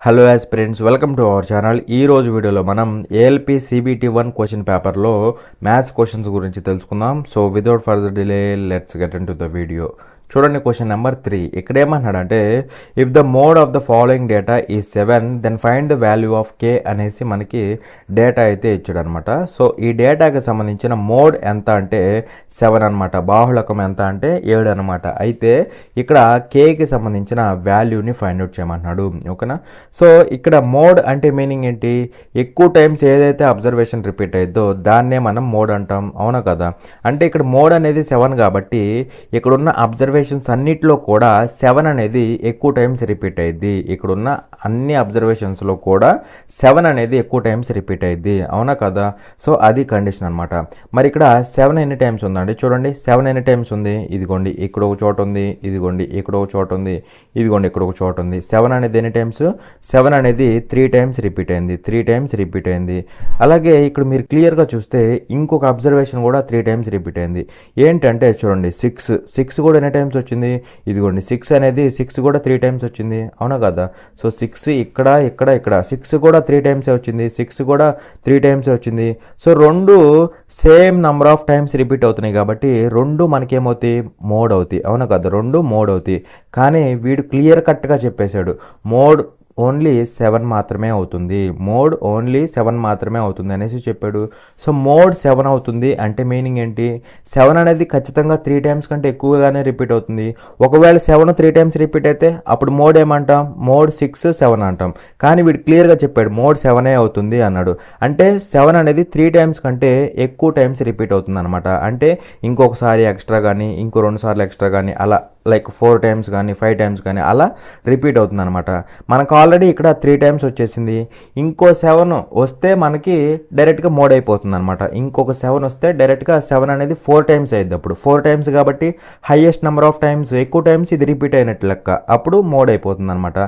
Hello aspirants, welcome to our channel. ఈ రోజు వీడియోలో మనం ఏఎల్పి సిబిటి 1 క్వశ్చన్ పేపర్లో మ్యాథ్స్ క్వశ్చన్స్ గురించి తెలుసుకుందాం. So without further delay let's get into the video. చూడండి, క్వశ్చన్ నెంబర్ 3 ఇక్కడ ఏమన్నాడంటే, if the mode of the following data ఈ 7 then find the value of K అనేసి మనకి డేటా అయితే ఇచ్చాడు అనమాట. సో ఈ డేటాకి సంబంధించిన మోడ్ ఎంత అంటే 7 అనమాట, బాహుళకం ఎంత అంటే 7 అనమాట. అయితే ఇక్కడ కేకి సంబంధించిన వాల్యూని ఫైండ్ అవుట్ చేయమంటున్నాడు. ఓకేనా? సో ఇక్కడ మోడ్ అంటే మీనింగ్ ఏంటి? ఎక్కువ టైమ్స్ ఏదైతే అబ్జర్వేషన్ రిపీట్ అయ్యిద్దో దాన్నే మనం మోడ్ అంటాం, అవునా కదా? అంటే ఇక్కడ మోడ్ అనేది 7 కాబట్టి ఇక్కడున్న అబ్జర్వేషన్స్ అన్నిట్లో కూడా 7 అనేది ఎక్కువ టైమ్స్ రిపీట్ అయ్యిద్ది. ఇక్కడున్న అన్ని అబ్జర్వేషన్స్లో కూడా 7 అనేది ఎక్కువ టైమ్స్ రిపీట్ అయ్యిద్ది, అవునా కదా? సో అది కండిషన్ అనమాట. మరి ఇక్కడ 7 ఎన్ని టైమ్స్ ఉందండి? చూడండి, 7 ఎన్ని టైమ్స్ ఉంది? ఇదిగోండి ఇక్కడ ఒక చోట ఉంది, ఇదిగోండి ఇక్కడ ఒక చోట ఉంది, ఇదిగోండి ఇక్కడ ఒక చోట ఉంది. 7 అనేది ఎన్ని టైమ్స్? 7 అనేది 3 టైమ్స్ రిపీట్ అయింది, 3 టైమ్స్ రిపీట్ అయింది. అలాగే ఇక్కడ మీరు క్లియర్గా చూస్తే ఇంకొక అబ్జర్వేషన్ కూడా 3 టైమ్స్ రిపీట్ అయింది. ఏంటంటే చూడండి, 6 కూడా ఎన్ని టైమ్స్ వచ్చింది? ఇదిగోండి 6 అనేది 6 కూడా 3 టైమ్స్ వచ్చింది, అవునా కదా? సో 6 ఇక్కడ ఇక్కడ ఇక్కడ 6 కూడా 3 టైమ్స్ వచ్చింది, 6 కూడా 3 టైమ్స్ వచ్చింది. సో రెండు same number of times repeat అవుతున్నాయి కాబట్టి రెండు మనకేమవుతాయి? మోడ్ అవుతాయి, అవునా కదా? రెండు మోడ్ అవుతాయి. కానీ వీడు క్లియర్ కట్గా చెప్పేశాడు, మోడ్ ఓన్లీ 7 మాత్రమే అవుతుంది, మోడ్ ఓన్లీ 7 మాత్రమే అవుతుంది అనేసి చెప్పాడు. సో మోడ్ 7 అవుతుంది అంటే మీనింగ్ ఏంటి? 7 అనేది ఖచ్చితంగా 3 టైమ్స్ కంటే ఎక్కువగానే రిపీట్ అవుతుంది. ఒకవేళ 7 3 టైమ్స్ రిపీట్ అయితే అప్పుడు మోడ్ ఏమంటాం? మోడ్ 6 7 అంటాం. కానీ వీడు క్లియర్గా చెప్పాడు మోడ్ 7 అవుతుంది అన్నాడు. అంటే 7 అనేది 3 టైమ్స్ కంటే ఎక్కువ టైమ్స్ రిపీట్ అవుతుంది అనమాట. అంటే ఇంకొకసారి ఎక్స్ట్రా కానీ ఇంకో 2 సార్లు ఎక్స్ట్రా కానీ అలా లైక్ 4 టైమ్స్ కానీ 5 టైమ్స్ కానీ అలా రిపీట్ అవుతుంది అనమాట. మనకు ఆల్రెడీ ఇక్కడ 3 టైమ్స్ వచ్చేసింది. ఇంకో 7 వస్తే మనకి డైరెక్ట్గా మోడ్ అయిపోతుంది అనమాట. ఇంకొక 7 వస్తే డైరెక్ట్గా 7 అనేది 4 టైమ్స్ అయ్యింది. అప్పుడు 4 టైమ్స్ కాబట్టి హైయెస్ట్ నెంబర్ ఆఫ్ టైమ్స్, ఎక్కువ టైమ్స్ ఇది రిపీట్ అయినట్టు లెక్క, అప్పుడు మోడ్ అయిపోతుంది అనమాట.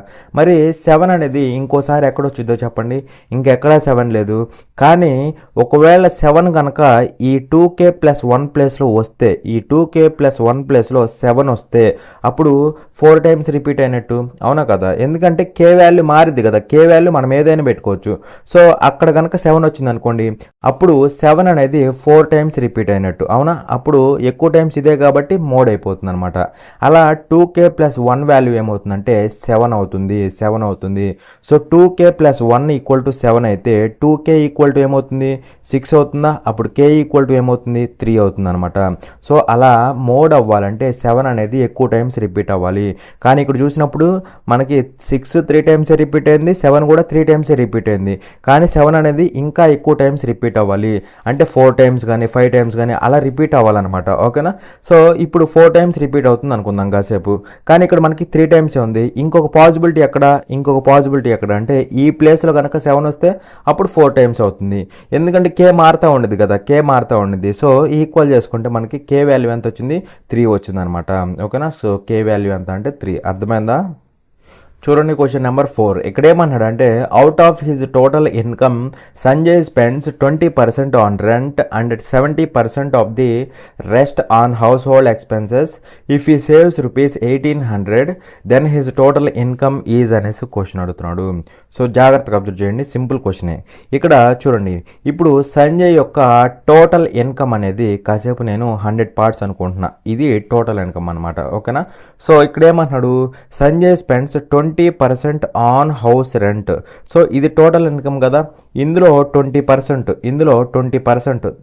మరి 7 అనేది ఇంకోసారి ఎక్కడొచ్చుద్దో చెప్పండి? ఇంకెక్కడా 7 లేదు. కానీ ఒకవేళ 7 కనుక ఈ 2k + 1 ప్లేస్లో వస్తే, ఈ 2k + 1 ప్లేస్లో 7 వస్తే అప్పుడు 4 టైమ్స్ రిపీట్ అయినట్టు, అవునా కదా? ఎందుకంటే కే వాల్యూ మారిద్ది కదా, కే వాల్యూ మనం ఏదైనా పెట్టుకోవచ్చు. సో అక్కడ కనుక 7 వచ్చింది అనుకోండి, అప్పుడు 7 అనేది 4 టైమ్స్ రిపీట్ అయినట్టు, అవునా? అప్పుడు ఎక్కువ టైమ్స్ ఇదే కాబట్టి మోడ్ అయిపోతుంది అనమాట. అలా 2k + 1 వాల్యూ ఏమవుతుందంటే 7 అవుతుంది, 7 అవుతుంది. సో 2k + 1 = 7 అయితే 2k = ఏమవుతుంది? 6 అవుతుందా? అప్పుడు k = ఏమవుతుంది? 3 అవుతుంది అనమాట. సో అలా మోడ్ అవ్వాలంటే 7 అనేది ఎక్కువ టైమ్స్ రిపీట్ అవ్వాలి. కానీ ఇక్కడ చూసినప్పుడు మనకి 6 3 టైమ్స్ రిపీట్ అయింది, 7 కూడా 3 టైమ్స్ రిపీట్ అయింది. కానీ 7 అనేది ఇంకా ఎక్కువ టైమ్స్ రిపీట్ అవ్వాలి. అంటే 4 టైమ్స్ కానీ 5 టైమ్స్ కానీ అలా రిపీట్ అవ్వాలన్నమాట. ఓకేనా? సో ఇప్పుడు 4 టైమ్స్ రిపీట్ అవుతుంది అనుకుందాం కాసేపు. కానీ ఇక్కడ మనకి 3 టైమ్సే ఉంది. ఇంకొక పాసిబిలిటీ ఎక్కడ? ఇంకొక పాసిబిలిటీ ఎక్కడ అంటే ఈ ప్లేస్లో కనుక 7 వస్తే అప్పుడు 4 టైమ్స్ అవుతుంది. ఎందుకంటే కే మారుతూ ఉండేది కదా, కే మారుతూ ఉండేది. సో ఈక్వల్ చేసుకుంటే మనకి కే వాల్యూ ఎంత వచ్చింది? 3 వచ్చింది అనమాట. ఓకేనా? సో కే వాల్యూ ఎంత అంటే 3. అర్థమైందా? చూడండి, క్వశ్చన్ నెంబర్ 4 ఇక్కడ ఏమన్నాడంటే, out of his total income Sanjay spends 20% on rent and 70% of the rest on household expenses. If he saves ₹1800 then his total income is అనేసి క్వశ్చన్ అడుగుతున్నాడు. సో జాగ్రత్తగా అబ్జర్వ్ చేయండి, సింపుల్ క్వశ్చనే. ఇక్కడ చూడండి, ఇప్పుడు సంజయ్ యొక్క టోటల్ ఇన్కమ్ అనేది కాసేపు నేను 100 పార్ట్స్ అనుకుంటున్నా, ఇది టోటల్ ఇన్కమ్ అనమాట. ఓకేనా? సో ఇక్కడ ఏమంటున్నాడు? Sanjay spends 20% on house rent. So ఇది టోటల్ ఇన్కమ్ కదా, ఇందులో 20%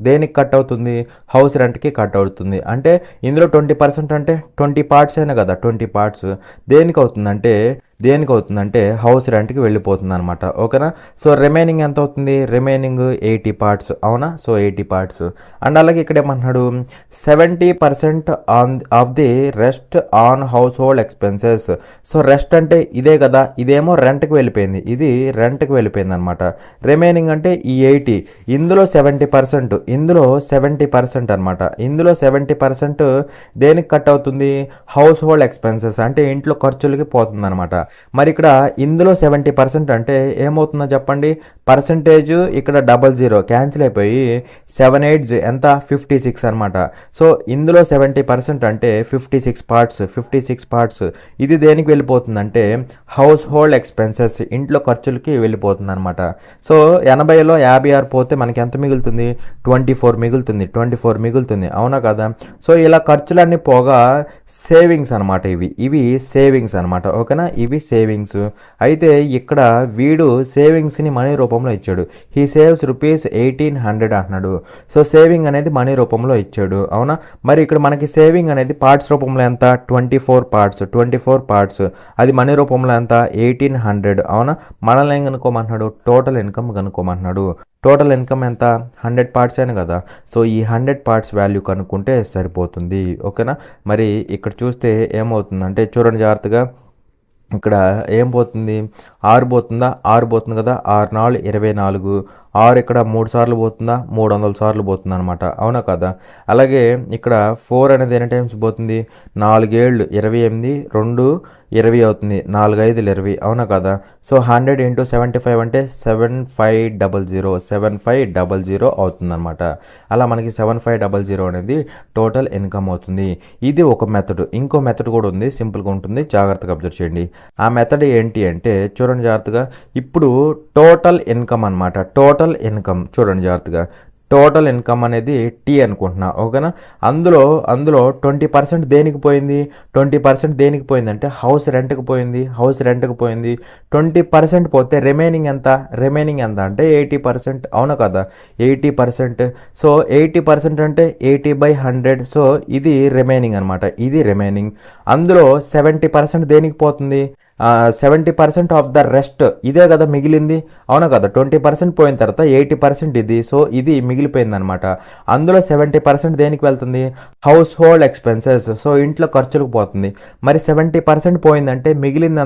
దేనికి కట్ అవుతుంది? హౌస్ రెంట్కి కట్ అవుతుంది. అంటే ఇందులో 20% అంటే 20 పార్ట్స్ అయినా కదా, 20 పార్ట్స్ దేనికి అవుతుందంటే హౌస్ రెంట్కి వెళ్ళిపోతుంది అనమాట. ఓకేనా? సో రిమైనింగ్ ఎంత అవుతుంది? రిమైనింగ్ 80 పార్ట్స్, అవునా? So 80 parts. అండ్ అలాగే ఇక్కడ ఏమన్నాడు? 70% of the rest on household expenses. So rest అంటే ఇదే కదా, ఇదేమో రెంట్కి వెళ్ళిపోయింది, ఇది రెంట్కి వెళ్ళిపోయింది అనమాట. రిమైనింగ్ అంటే ఈ 80, ఇందులో 70%, ఇందులో 70% అనమాట. ఇందులో 70% దేనికి కట్ అవుతుంది? హౌస్ హోల్డ్ ఎక్స్పెన్సెస్ అంటే ఇంట్లో ఖర్చులకి పోతుంది అనమాట. మరి ఇక్కడ ఇందులో 70% అంటే ఏమవుతుందో చెప్పండి, పర్సంటేజ్ ఇక్కడ 00 క్యాన్సిల్ అయిపోయి 7 8 ఎంత 56 అనమాట. సో ఇందులో 70% అంటే 56 పార్ట్స్. ఇది దేనికి వెళ్ళిపోతుందంటే హౌస్ హోల్డ్ ఎక్స్పెన్సెస్, ఇంట్లో ఖర్చులకి వెళ్ళిపోతుంది అనమాట. సో 80లో 56 పోతే మనకి ఎంత మిగులుతుంది, 24 మిగులుతుంది అవునా కదా. సో ఇలా ఖర్చులన్నీ పోగా సేవింగ్స్ అనమాట, ఇవి సేవింగ్స్ అనమాట. ఓకేనా, ఇవి సేవింగ్స్. అయితే ఇక్కడ వీడు సేవింగ్స్ని మనీ రూపంలో ఇచ్చాడు. హీ సేవ్స్ ₹1800 అంటున్నాడు. సో సేవింగ్ అనేది మనీ రూపంలో ఇచ్చాడు అవునా. మరి ఇక్కడ మనకి సేవింగ్ అనేది పార్ట్స్ రూపంలో ఎంత, 24 పార్ట్స్. అది మనీ రూపంలో ఎంత, 1800 అవునా. మనల్ని ఏం కనుక్కోమంటున్నాడు, టోటల్ ఇన్కమ్ కనుక్కోమంటున్నాడు. టోటల్ ఇన్కమ్ ఎంత, 100 పార్ట్స్ అయినా కదా. సో ఈ 100 పార్ట్స్ వాల్యూ కనుక్కుంటే సరిపోతుంది. ఓకేనా. మరి ఇక్కడ చూస్తే ఏమవుతుందంటే చూడండి జాగ్రత్తగా, ఇక్కడ ఏం పోతుంది, 6 పోతుందా, 6 పోతుంది కదా, 6 4 24, 6 ఇక్కడ 3 సార్లు పోతుందా, 300 సార్లు పోతుంది అనమాట అవునా కదా. అలాగే ఇక్కడ 4 అనేది ఎన్ని టైమ్స్ పోతుంది, 4 7 28, 2 20 అవుతుంది, 4 5 20 అవునా కదా. సో 100 × 75 అంటే 7500 అవుతుంది అనమాట. అలా మనకి 7500 అనేది టోటల్ ఇన్కమ్ అవుతుంది. ఇది ఒక మెథడ్. ఇంకో మెథడ్ కూడా ఉంది, సింపుల్గా ఉంటుంది, జాగ్రత్తగా అబ్జర్వ్ చేయండి. ఆ మెథడ్ ఏంటి అంటే చూడండి జాగ్రత్తగా, ఇప్పుడు టోటల్ ఇన్కమ్ అనమాట. టోటల్ ఇన్కమ్ చూడండి జాగ్రత్తగా, టోటల్ ఇన్కమ్ అనేది టీ అనుకుంటున్నా ఓకేనా. అందులో 20% దేనికి పోయింది, 20% దేనికి పోయిందంటే హౌస్ రెంట్కి పోయింది. 20% పోతే రిమైనింగ్ ఎంత అంటే 80% అవునా కదా. 80%. సో 80% అంటే 80/100. సో ఇది రిమైనింగ్ అనమాట, ఇది రిమైనింగ్. అందులో 70% దేనికి పోతుంది, 70% ఆఫ్ ద రెస్ట్ ఇదే కదా మిగిలింది అవునా కదా. 20% పోయిన తర్వాత 80% ఇది. సో ఇది మిగిలిపోయింది అనమాట. అందులో 70% దేనికి వెళ్తుంది, హౌస్ హోల్డ్ ఎక్స్పెన్సెస్. సో ఇంట్లో ఖర్చులకు పోతుంది. మరి 70% పోయిందంటే మిగిలింది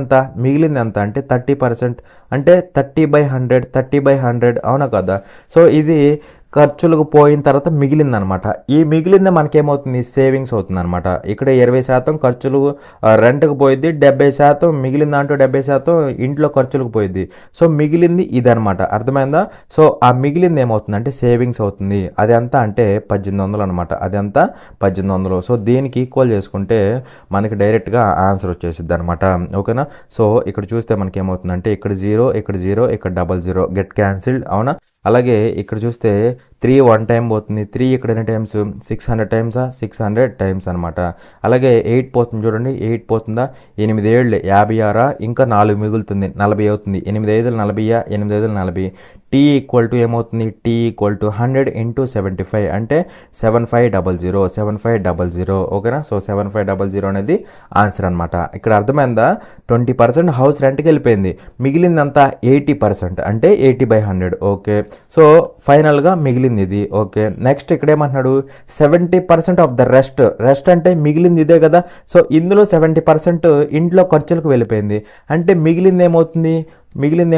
ఎంత అంటే 30%, అంటే 30/100 అవునా కదా. సో ఇది ఖర్చులకు పోయిన తర్వాత మిగిలిందనమాట. ఈ మిగిలింది మనకేమవుతుంది, సేవింగ్స్ అవుతుంది అనమాట. ఇక్కడ 20% ఖర్చులు రెంట్కి పోయిద్ది, 70% మిగిలిన దాంట్లో 70% ఇంట్లో ఖర్చులకు పోయిద్ది. సో మిగిలింది ఇదనమాట, అర్థమైందా. సో ఆ మిగిలింది ఏమవుతుందంటే సేవింగ్స్ అవుతుంది. అది ఎంత అంటే 1800 అనమాట. అది ఎంత 1800. సో దీనికి ఈక్వల్ చేసుకుంటే మనకి డైరెక్ట్గా ఆన్సర్ వచ్చేసిద్ది అనమాట ఓకేనా. సో ఇక్కడ చూస్తే మనకి ఏమవుతుందంటే ఇక్కడ 0 ఇక్కడ 0 ఇక్కడ 00 గెట్ క్యాన్సిల్డ్ అవునా. అలాగే ఇక్కడ చూస్తే 3 1 టైం పోతుంది, 3 ఇక్కడ ఎన్ని టైమ్స్ 600 టైమ్సా, 600 టైమ్స్ అనమాట. అలాగే 8 పోతుంది చూడండి, 8 పోతుందా, 8 7 56, ఇంకా 4 మిగులుతుంది, 40 అవుతుంది. 8 5 40, 8 5 40. టీ ఈక్వల్ టు ఏమవుతుంది, టీ ఈక్వల్ టు 100 × 75 అంటే 7500 ఓకేనా. సో 7500 అనేది ఆన్సర్ అనమాట. ఇక్కడ అర్థమైందా, 20% హౌస్ రెంట్కి వెళ్ళిపోయింది, మిగిలిందంతా 80% అంటే 80/100 ఓకే. సో ఫైనల్గా మిగిలింది ఇది ఓకే. నెక్స్ట్ ఇక్కడ ఏమంటున్నాడు, 70% ఆఫ్ ద రెస్ట్ అంటే మిగిలింది ఇదే కదా. సో ఇందులో 70% ఇంట్లో ఖర్చులకు వెళ్ళిపోయింది, అంటే మిగిలింది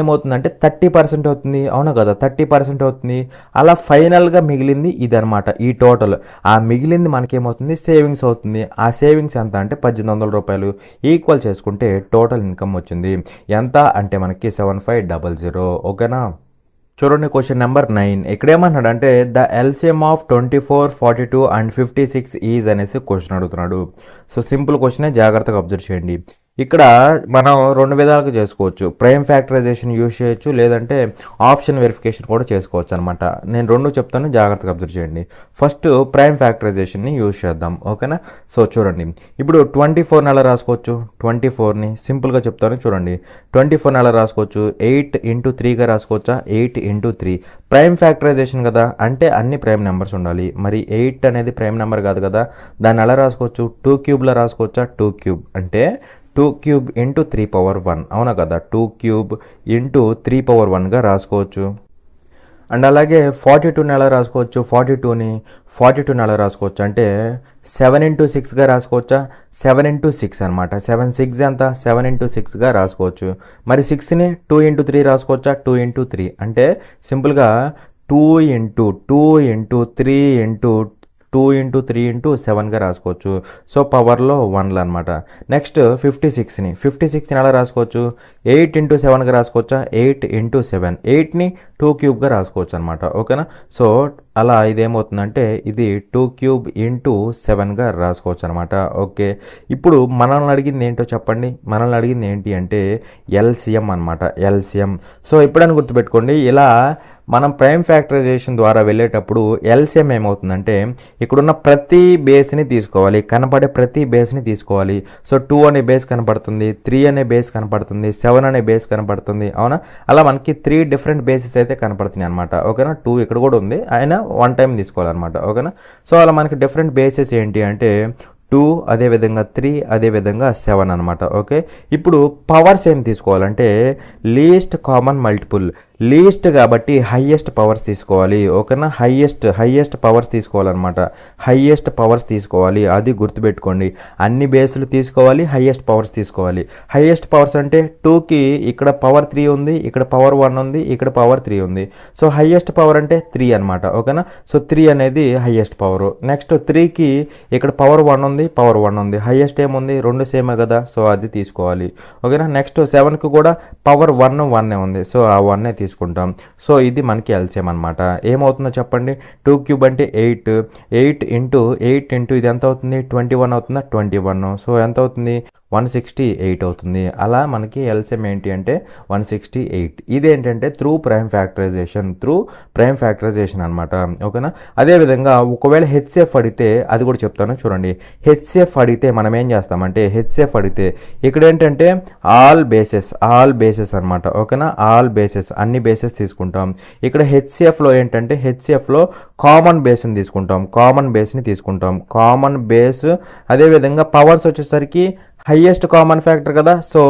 ఏమవుతుందంటే 30% అవుతుంది అవునా కదా. 30% అవుతుంది. అలా ఫైనల్గా మిగిలింది ఇది అనమాట, ఈ టోటల్. ఆ మిగిలింది మనకేమవుతుంది, సేవింగ్స్ అవుతుంది. ఆ సేవింగ్స్ ఎంత అంటే 1800 ఈక్వల్ చేసుకుంటే టోటల్ ఇన్కమ్ వచ్చింది. ఎంత అంటే మనకి 7500 ఓకేనా. చూడండి క్వశ్చన్ నెంబర్ 9. ఇక్కడ ఏమన్నాడు అంటే the LCM of 24, 42 and 56 is అనేసి క్వశ్చన్ అడుగుతున్నాడు. సో సింపుల్ క్వశ్చనే, జాగ్రత్తగా అబ్జర్వ్ చేయండి. ఇక్కడ మనం 2 విధాలుగా చేసుకోవచ్చు. ప్రైమ్ ఫ్యాక్టరైజేషన్ యూజ్ చేయొచ్చు, లేదంటే ఆప్షన్ వెరిఫికేషన్ కూడా చేసుకోవచ్చు అనమాట. నేను 2 చెప్తాను, జాగ్రత్తగా అబ్జర్వ్ చేయండి. ఫస్ట్ ప్రైమ్ ఫ్యాక్టరైజేషన్ని యూజ్ చేద్దాం ఓకేనా. సో చూడండి, ఇప్పుడు 24 నెల రాసుకోవచ్చు. 24ని సింపుల్గా చెప్తాను చూడండి. 24 నెల రాసుకోవచ్చు. 8 × 3గా రాసుకోవచ్చా, 8 × 3. ప్రైమ్ ఫ్యాక్టరైజేషన్ కదా, అంటే అన్ని ప్రైమ్ నెంబర్స్ ఉండాలి. మరి 8 అనేది ప్రైమ్ నెంబర్ కాదు కదా, దాన్ని ఎలా రాసుకోవచ్చు, 2 క్యూబ్లో రాసుకోవచ్చా. 2 క్యూబ్ అంటే 2 క్యూబ్ × 3^1 అవునా కదా. 2 క్యూబ్ × 3^1గా రాసుకోవచ్చు. అండ్ అలాగే 42 నెల రాసుకోవచ్చు. 42 నెల రాసుకోవచ్చు, అంటే 7 × 6గా రాసుకోవచ్చా. 7 × 6 అనమాట. 7 6 ఎంత, 7 × 6గా రాసుకోవచ్చు. మరి 6ని 2 × 3 రాసుకోవచ్చా. 2 × 3 అంటే సింపుల్గా 2 × 3 × 2 ఇంటూ 3 ఇంటూ 7గా రాసుకోవచ్చు. సో పవర్లో 1లు అనమాట. నెక్స్ట్ 56ని ఎలా రాసుకోవచ్చు? 8 ఇంటూ 7గా రాసుకోవచ్చా? 8 ఇంటూ 7, 8ని 2 క్యూబ్గా రాసుకోవచ్చు అనమాట. ఓకేనా? సో అలా ఇదేమవుతుందంటే ఇది 2 క్యూబ్ ఇంటూ 7గా రాసుకోవచ్చు అనమాట. ఓకే, ఇప్పుడు మనల్ని అడిగింది ఏంటో చెప్పండి. మనల్ని అడిగింది ఏంటి అంటే ఎల్సిఎం అనమాట, ఎల్సిఎం. సో ఎప్పుడైనా గుర్తుపెట్టుకోండి, ఇలా మనం ప్రైమ్ ఫ్యాక్టరైజేషన్ ద్వారా వెళ్ళేటప్పుడు ఎల్సిఎం ఏమవుతుందంటే ఇక్కడున్న ప్రతి బేస్ని తీసుకోవాలి, కనపడే ప్రతి బేస్ని తీసుకోవాలి. సో 2 అనే బేస్ కనపడుతుంది, 3 అనే బేస్ కనపడుతుంది, 7 అనే బేస్ కనపడుతుంది. అవునా? అలా మనకి 3 డిఫరెంట్ బేసెస్ అయితే కనపడుతున్నాయి అనమాట. ఓకేనా? 2 ఇక్కడ కూడా ఉంది, అయినా 1 టైం తీసుకోవాలన్నమాట. ఓకేనా? సో అలా మనకి డిఫరెంట్ బేసెస్ ఏంటి అంటే 2, అదేవిధంగా 3, అదేవిధంగా 7 అనమాట. ఓకే, ఇప్పుడు పవర్స్ ఏం తీసుకోవాలంటే లీస్ట్ కామన్ మల్టిపుల్. లీస్ట్ కాబట్టి హైయెస్ట్ పవర్స్ తీసుకోవాలి. ఓకేనా? హైయెస్ట్ పవర్స్ తీసుకోవాలన్నమాట. హైయెస్ట్ పవర్స్ తీసుకోవాలి, అది గుర్తుపెట్టుకోండి. అన్ని బేస్లు తీసుకోవాలి, హైయెస్ట్ పవర్స్ తీసుకోవాలి. హైయెస్ట్ పవర్స్ అంటే 2కి ఇక్కడ పవర్ 3 ఉంది, ఇక్కడ పవర్ 1 ఉంది, ఇక్కడ పవర్ 3 ఉంది. సో హైయెస్ట్ పవర్ అంటే 3 అనమాట. ఓకేనా? సో 3 అనేది హైయెస్ట్ పవర్. నెక్స్ట్ 3కి ఇక్కడ పవర్ 1 ఉంది, పవర్ 1 ఉంది. హైయెస్ట్ ఏముంది? 2 సేమే కదా, సో అది తీసుకోవాలి. ఓకేనా? నెక్స్ట్ 7కి కూడా పవర్ 1 ఉంది, సో ఆ 1 తీసుకుంటాం. సో ఇది మనకి ఎల్సిఎం అనమాట. ఏమవుతుందో చెప్పండి. 2 క్యూబ్ అంటే 8 ఇంటూ ఇది ఎంత అవుతుంది? 21 అవుతుందా? 21. సో ఎంత అవుతుంది? 168 అవుతుంది. అలా మనకి ఎల్సిఎం ఏంటి అంటే 168. ఇదేంటంటే త్రూ ప్రైమ్ ఫ్యాక్టరైజేషన్ అనమాట. ఓకేనా? అదేవిధంగా ఒకవేళ హెచ్సిఎఫ్ అడిగితే అది కూడా చెప్తాను చూడండి. హెచ్సిఎఫ్ అడిగితే మనం ఏం చేస్తామంటే హెచ్సిఎఫ్ అడిగితే ఇక్కడ ఏంటంటే ఆల్ బేసెస్ అనమాట. ఓకేనా? ఆల్ బేసెస్, అన్ని బేసెస్ తీసుకుంటాం. ఇక్కడ హెచ్సిఎఫ్లో ఏంటంటే హెచ్సిఎఫ్లో కామన్ బేస్ని తీసుకుంటాం. కామన్ బేస్ అదేవిధంగా పవర్స్ వచ్చేసరికి హైయెస్ట్ కామన్ ఫ్యాక్టర్ కదా, సో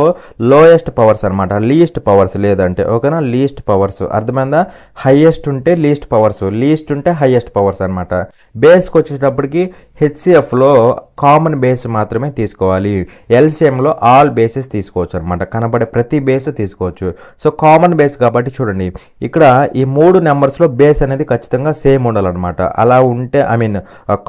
లోయెస్ట్ పవర్స్ అనమాట, లీస్ట్ పవర్స్ లేదంటే. ఓకేనా? లీస్ట్ పవర్స్ అర్థమైందా? హైయెస్ట్ ఉంటే లీస్ట్ పవర్స్, లీస్ట్ ఉంటే హైయెస్ట్ పవర్స్ అనమాట. బేస్కి వచ్చేటప్పటికి హెచ్సిఎఫ్లో కామన్ బేస్ మాత్రమే తీసుకోవాలి. ఎల్సిఎంలో ఆల్ బేసెస్ తీసుకోవచ్చు అనమాట, కనబడే ప్రతి బేస్ తీసుకోవచ్చు. సో కామన్ బేస్ కాబట్టి చూడండి, ఇక్కడ ఈ 3 నెంబర్స్లో బేస్ అనేది ఖచ్చితంగా సేమ్ ఉండాలన్నమాట. అలా ఉంటే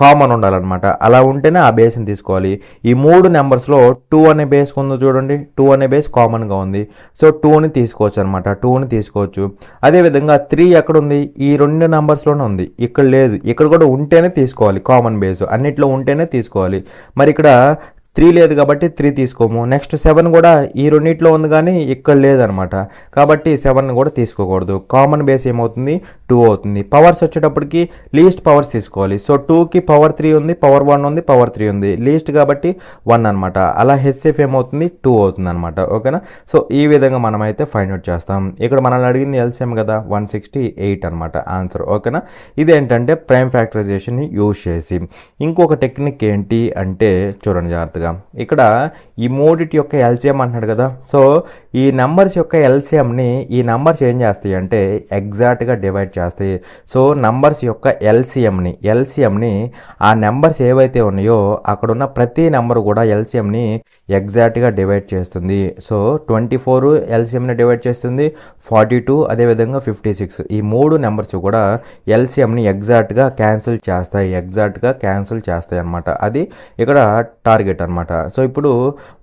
కామన్ ఉండాలన్నమాట. అలా ఉంటేనే ఆ బేస్ని తీసుకోవాలి. ఈ 3 నెంబర్స్లో 2 అనే బేస్ ఉందో చూడండి, 2 అనే బేస్ కామన్గా ఉంది. సో 2ని తీసుకోవచ్చు అనమాట, 2ని తీసుకోవచ్చు. అదేవిధంగా 3 ఎక్కడ ఉంది? ఈ 2 నెంబర్స్లోనే ఉంది, ఇక్కడ లేదు. ఇక్కడ కూడా ఉంటేనే తీసుకోవాలి, కామన్ బేస్ అన్నిట్లో ఉంటేనే తీసుకోవాలి. మరి ఇక్కడ 3 లేదు కాబట్టి 3 తీసుకోము. నెక్స్ట్ 7 కూడా ఈ రెండింటిలో ఉంది కానీ ఇక్కడ లేదనమాట, కాబట్టి 7 కూడా తీసుకోకూడదు. కామన్ బేస్ ఏమవుతుంది? 2 అవుతుంది. పవర్స్ వచ్చేటప్పటికి లీస్ట్ పవర్స్ తీసుకోవాలి. సో 2కి పవర్ 3 ఉంది, పవర్ 1 ఉంది, పవర్ 3 ఉంది, లీస్ట్ కాబట్టి 1 అనమాట. అలా హెచ్సిఎఫ్ ఏమవుతుంది? 2 అవుతుంది అనమాట. ఓకేనా? సో ఈ విధంగా మనం అయితే ఫైండ్ అవుట్ చేస్తాం. ఇక్కడ మనల్ని అడిగింది ఎల్సిఎం కదా, 168 అనమాట ఆన్సర్. ఓకేనా? ఇదేంటంటే ప్రైమ్ ఫ్యాక్టరైజేషన్ని యూజ్ చేసి. ఇంకొక టెక్నిక్ ఏంటి అంటే చూడండి జాగ్రత్తగా, ఇక్కడ ఈ మూడిటి యొక్క ఎల్సిఎం అంటున్నాడు కదా. సో ఈ నెంబర్స్ యొక్క ఎల్సిఎంని ఈ నెంబర్స్ ఏం చేస్తాయి అంటే ఎగ్జాక్ట్గా డివైడ్ చేస్తాయి. సో నంబర్స్ యొక్క ఎల్సిఎంని ఆ నెంబర్స్ ఏవైతే ఉన్నాయో అక్కడ ఉన్న ప్రతి నెంబర్ కూడా ఎల్సిఎంని ఎగ్జాక్ట్గా డివైడ్ చేస్తుంది. సో 24 ఎల్సిఎంని డివైడ్ చేస్తుంది, 42 అదేవిధంగా 56 ఈ 3 నెంబర్స్ కూడా ఎల్సిఎంని ఎగ్జాక్ట్గా క్యాన్సిల్ చేస్తాయి అన్నమాట. అది ఇక్కడ టార్గెట్ అనమాట. సో ఇప్పుడు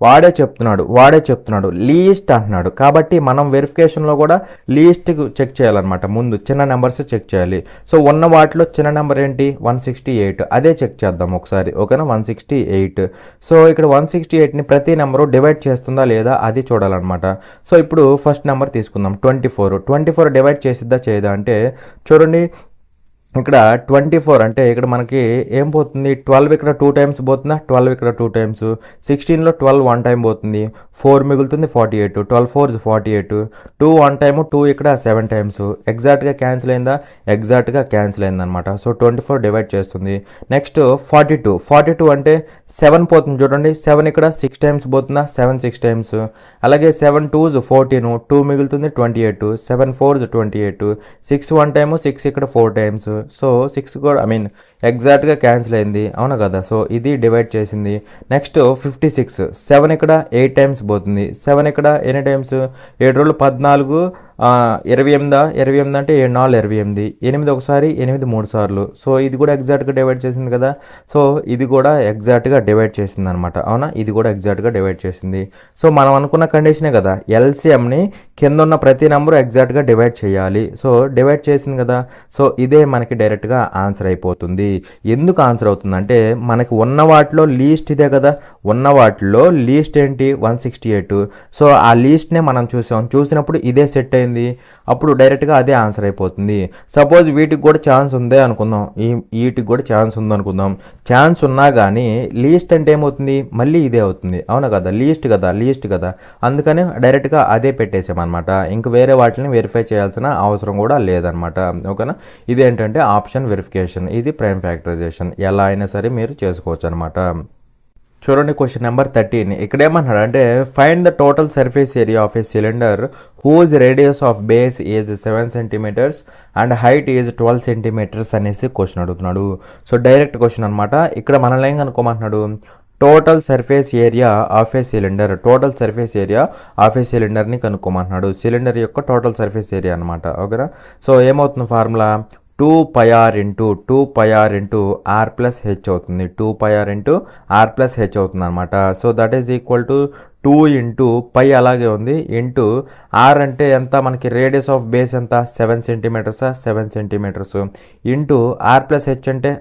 వాడే చెప్తున్నాడు లీస్ట్ అంటున్నాడు కాబట్టి మనం వెరిఫికేషన్లో కూడా లీస్ట్ చెక్ చేయాలన్నమాట. ముందు చిన్న నెంబర్స్ చెక్ చేయాలి. సో ఉన్న వాటిలో చిన్న నెంబర్ ఏంటి? 168. అదే చెక్ చేద్దాం ఒకసారి. ఓకేనా? 168. సో ఇక్కడ 168ని ప్రతి నెంబరు డివైడ్ చేస్తుందా లేదా అది చూడాలన్నమాట. సో ఇప్పుడు ఫస్ట్ నెంబర్ తీసుకుందాం, 24 డివైడ్ చేసిద్దా చేయదా అంటే చూడండి, ఇక్కడ 24 అంటే ఇక్కడ మనకి ఏం పోతుంది? 12 ఇక్కడ 2 టైమ్స్ పోతుందా? 12 ఇక్కడ 2 టైమ్స్, 16లో 12 1 టైం పోతుంది, 4 మిగులుతుంది, 48, 12 4 48, 2 1 టైము, 2 ఇక్కడ 7 టైమ్స్. ఎగ్జాక్ట్గా క్యాన్సిల్ అయిందా? ఎగ్జాక్ట్గా క్యాన్సిల్ అయిందనమాట. సో 24 డివైడ్ చేస్తుంది. నెక్స్ట్ 42 అంటే 7 పోతుంది చూడండి, 7 ఇక్కడ 6 టైమ్స్ పోతుందా? 7 6 టైమ్స్. అలాగే 7 2s 14, 2 మిగులుతుంది 28, 7 4s 28, 6 1 టైము, 6 ఇక్కడ 4 టైమ్స్. సో 6 కూడా ఎగ్జాక్ట్గా క్యాన్సిల్ అయింది, అవునా కదా. సో ఇది డివైడ్ చేసింది. నెక్స్ట్ 56, 7 ఇక్కడ 8 టైమ్స్ పోతుంది, 7 ఇక్కడ ఎన్ని టైమ్స్? 7 రోజులు 14, 28 అంటే 7 4 28, 8 ఒకసారి 8 3 సార్లు. సో ఇది కూడా ఎగ్జాక్ట్గా డివైడ్ చేసింది కదా. సో ఇది కూడా ఎగ్జాక్ట్గా డివైడ్ చేసింది అనమాట. అవునా, ఇది కూడా ఎగ్జాక్ట్గా డివైడ్ చేసింది. సో మనం అనుకున్న కండిషనే కదా, ఎల్సిఎంని కింద ఉన్న ప్రతి నెంబరు ఎగ్జాక్ట్గా డివైడ్ చేయాలి. సో డివైడ్ చేసింది కదా. సో ఇదే మనకి డైరెక్ట్గా ఆన్సర్ అయిపోతుంది. ఎందుకు ఆన్సర్ అవుతుందంటే మనకి ఉన్న వాటిలో లీస్ట్ ఇదే కదా. ఉన్న వాటిలో లీస్ట్ ఏంటి 168. సో ఆ లీస్ట్నే మనం చూసినప్పుడు ఇదే సెట్ అయింది. అప్పుడు డైరెక్ట్గా అదే ఆన్సర్ అయిపోతుంది. సపోజ్ వీటికి కూడా ఛాన్స్ ఉందే అనుకుందాం, వీటికి కూడా ఛాన్స్ ఉందనుకుందాం. ఛాన్స్ ఉన్నా కానీ లీస్ట్ అంటే ఏమవుతుంది, మళ్ళీ ఇదే అవుతుంది. అవునా కదా, లీస్ట్ కదా. అందుకని డైరెక్ట్గా అదే పెట్టేసామన్నమాట. ఇంక వేరే వాటిని వెరిఫై చేయాల్సిన అవసరం కూడా లేదనమాట. ఓకేనా, ఇదేంటంటే ఆప్షన్ వెరిఫికేషన్, ఇది ప్రైమ్ ఫ్యాక్టరైజేషన్. ఎలా అయినా సరే మీరు చేసుకోవచ్చు అనమాట. చూడండి క్వశ్చన్ నెంబర్ 13. ఇక్కడ ఏమన్నాడు అంటే find the total surface area of a cylinder whose radius of base is 7 centimetres and height is 12 centimetres అనేసి క్వశ్చన్ అడుగుతున్నాడు. సో డైరెక్ట్ క్వశ్చన్ అనమాట. ఇక్కడ మనల్ని ఏం కనుక్కోమంటున్నాడు, total surface area of a cylinder, total surface area of a సిలిండర్ని కనుక్కోమంటున్నాడు. Cylinder యొక్క టోటల్ సర్ఫేస్ ఏరియా అనమాట. ఓకేనా, సో ఏమవుతుంది formula 2πr into r plus H అవుతుంది. 2πr into r plus H అవుతుంది అనమాట. So that is equal to 2 into pi అలాగే ఉంది ఇంటూ ఆర్ అంటే ఎంత, మనకి రేడియస్ ఆఫ్ బేస్ ఎంత 7 centimeters, 7 centimeters into R plus H అంటే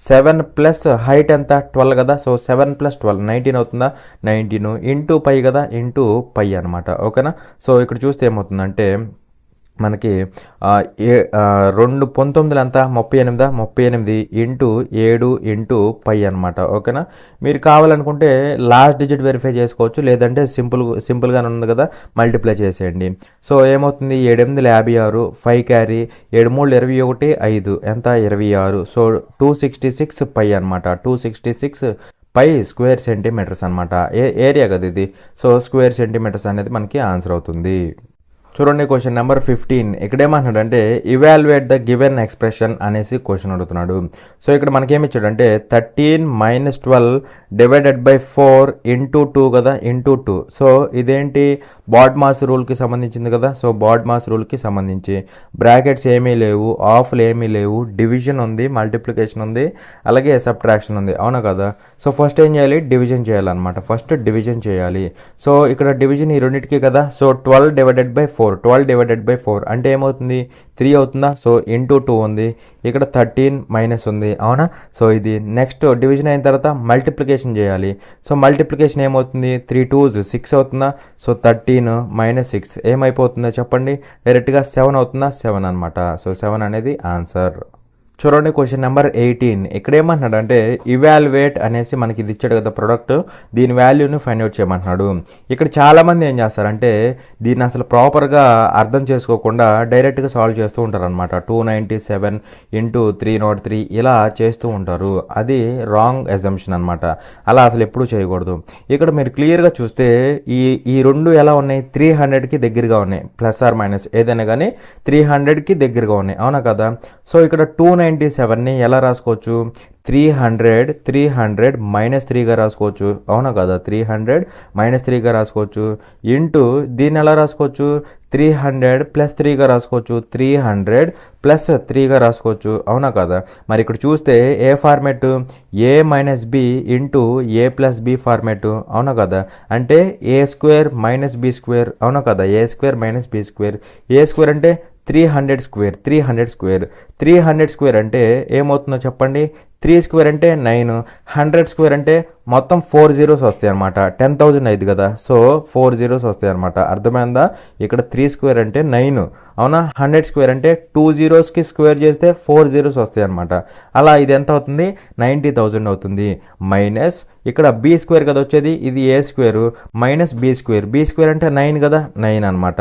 7 ప్లస్ హైట్ ఎంత 12 కదా. సో 7 ప్లస్ 12 19 అవుతుందా, 19 ఇంటూ పై కదా, ఇంటూ పై అనమాట. ఓకేనా, సో ఇక్కడ చూస్తే ఏమవుతుందంటే మనకి 2 19 ఎంత 38 ఇంటూ 7 ఇంటూ పై అనమాట. ఓకేనా, మీరు కావాలనుకుంటే లాస్ట్ డిజిట్ వెరిఫై చేసుకోవచ్చు, లేదంటే సింపుల్గానే ఉంది కదా, మల్టిప్లై చేసేయండి. సో ఏమవుతుంది 7 8 56, 5 క్యారీ, 7 3 21, 5 ఎంత 26. సో 266 పై అనమాట. 266 పై స్క్వేర్ సెంటీమీటర్స్ అనమాట. ఏరియా కదా ఇది. సో స్క్వేర్ సెంటీమీటర్స్ అనేది మనకి ఆన్సర్ అవుతుంది. చూడండి క్వశ్చన్ నెంబర్ 15. ఇక్కడ ఏమంటున్నాడు అంటే ఇవాల్యుయేట్ ద గివెన్ ఎక్స్ప్రెషన్ అనేసి క్వశ్చన్ అడుగుతున్నాడు. సో ఇక్కడ మనకేమి ఇచ్చాడంటే 13 - 12 డివైడెడ్ బై 4 ఇంటూ 2 కదా, ఇంటూ 2. సో ఇదేంటి బాడ్మాస్ రూల్కి సంబంధించింది కదా. సో బాడ్మాస్ రూల్కి సంబంధించి బ్రాకెట్స్ ఏమీ లేవు, ఆఫ్లు ఏమీ లేవు, డివిజన్ ఉంది, మల్టిప్లికేషన్ ఉంది, అలాగే సబ్ట్రాక్షన్ ఉంది. అవునా కదా. సో ఫస్ట్ ఏం చేయాలి, డివిజన్ చేయాలన్నమాట. ఫస్ట్ డివిజన్ చేయాలి. సో ఇక్కడ డివిజన్ ఈ రెండింటికి కదా. So 12 divided by 4, 12 divided by 4 అంటే ఏమవుతుంది 3 అవుతుందా. సో ఇంటూ 2 ఉంది, ఇక్కడ 13 మైనస్ ఉంది. అవునా, సో ఇది నెక్స్ట్ డివిజన్ అయిన తర్వాత మల్టిప్లికేషన్ చేయాలి. సో మల్టిప్లికేషన్ ఏమవుతుంది 3 2s 6 అవుతుందా. సో 13 - 6 ఏమైపోతుందో చెప్పండి, డైరెక్ట్గా 7 అవుతుందా, 7 అనమాట. సో 7 అనేది ఆన్సర్. చూడండి క్వశ్చన్ నెంబర్ 18. ఇక్కడ ఏమంటున్నాడు అంటే ఇవాల్యుయేట్ అనేసి మనకి ఇది ఇచ్చాడు కదా ప్రొడక్ట్, దీని వాల్యూని ఫైండ్ అవుట్ చేయమంటున్నాడు. ఇక్కడ చాలామంది ఏం చేస్తారంటే దీన్ని అసలు ప్రాపర్గా అర్థం చేసుకోకుండా డైరెక్ట్గా సాల్వ్ చేస్తూ ఉంటారు అనమాట. 297 ఇంటూ 303 ఇలా చేస్తూ ఉంటారు. అది రాంగ్ అజంప్షన్ అనమాట. అలా అసలు ఎప్పుడూ చేయకూడదు. ఇక్కడ మీరు క్లియర్గా చూస్తే ఈ రెండు ఎలా ఉన్నాయి, 300కి దగ్గరగా ఉన్నాయి, ప్లస్ ఆర్ మైనస్ ఏదైనా కానీ 300కి దగ్గరగా ఉన్నాయి. అవునా కదా. సో ఇక్కడ 297ని ఎలా రాసుకోవచ్చు, 300 మైనస్ 3గా రాసుకోవచ్చు. అవునా కదా, 300 మైనస్ 3గా రాసుకోవచ్చు. ఇంటూ దీన్ని ఎలా రాసుకోవచ్చు, 300 ప్లస్ 3గా రాసుకోవచ్చు, 300 ప్లస్ 3గా రాసుకోవచ్చు. అవునా కదా. మరి ఇక్కడ చూస్తే ఏ ఫార్మేట్, ఏ మైనస్ బి ఇంటూ ఏ ప్లస్ బి ఫార్మేట్. అవునా కదా, అంటే ఏ స్క్వేర్ మైనస్ బి స్క్వేర్. అవునా కదా, ఏ స్క్వేర్ మైనస్ బి స్క్వేర్. ఏ స్క్వేర్ అంటే 300 స్క్వేర్, 300 స్క్వేర్ అంటే ఏమవుతుందో చెప్పండి, 3 స్క్వేర్ అంటే 9, 100 స్క్వేర్ అంటే మొత్తం 4 zeros వస్తాయి అనమాట. 10,000 అయింది కదా. సో 4 zeros వస్తాయి అనమాట. అర్థమైందా. ఇక్కడ 3 స్క్వేర్ అంటే 9. అవునా, 100 స్క్వేర్ అంటే 2 zeros స్క్వేర్ చేస్తే 4 zeros వస్తాయి అనమాట. అలా ఇది ఎంత అవుతుంది, 90,000 అవుతుంది. మైనస్ ఇక్కడ బి స్క్వేర్ కదా వచ్చేది, ఇది A square minus B square. B square అంటే 9 కదా, 9 అనమాట.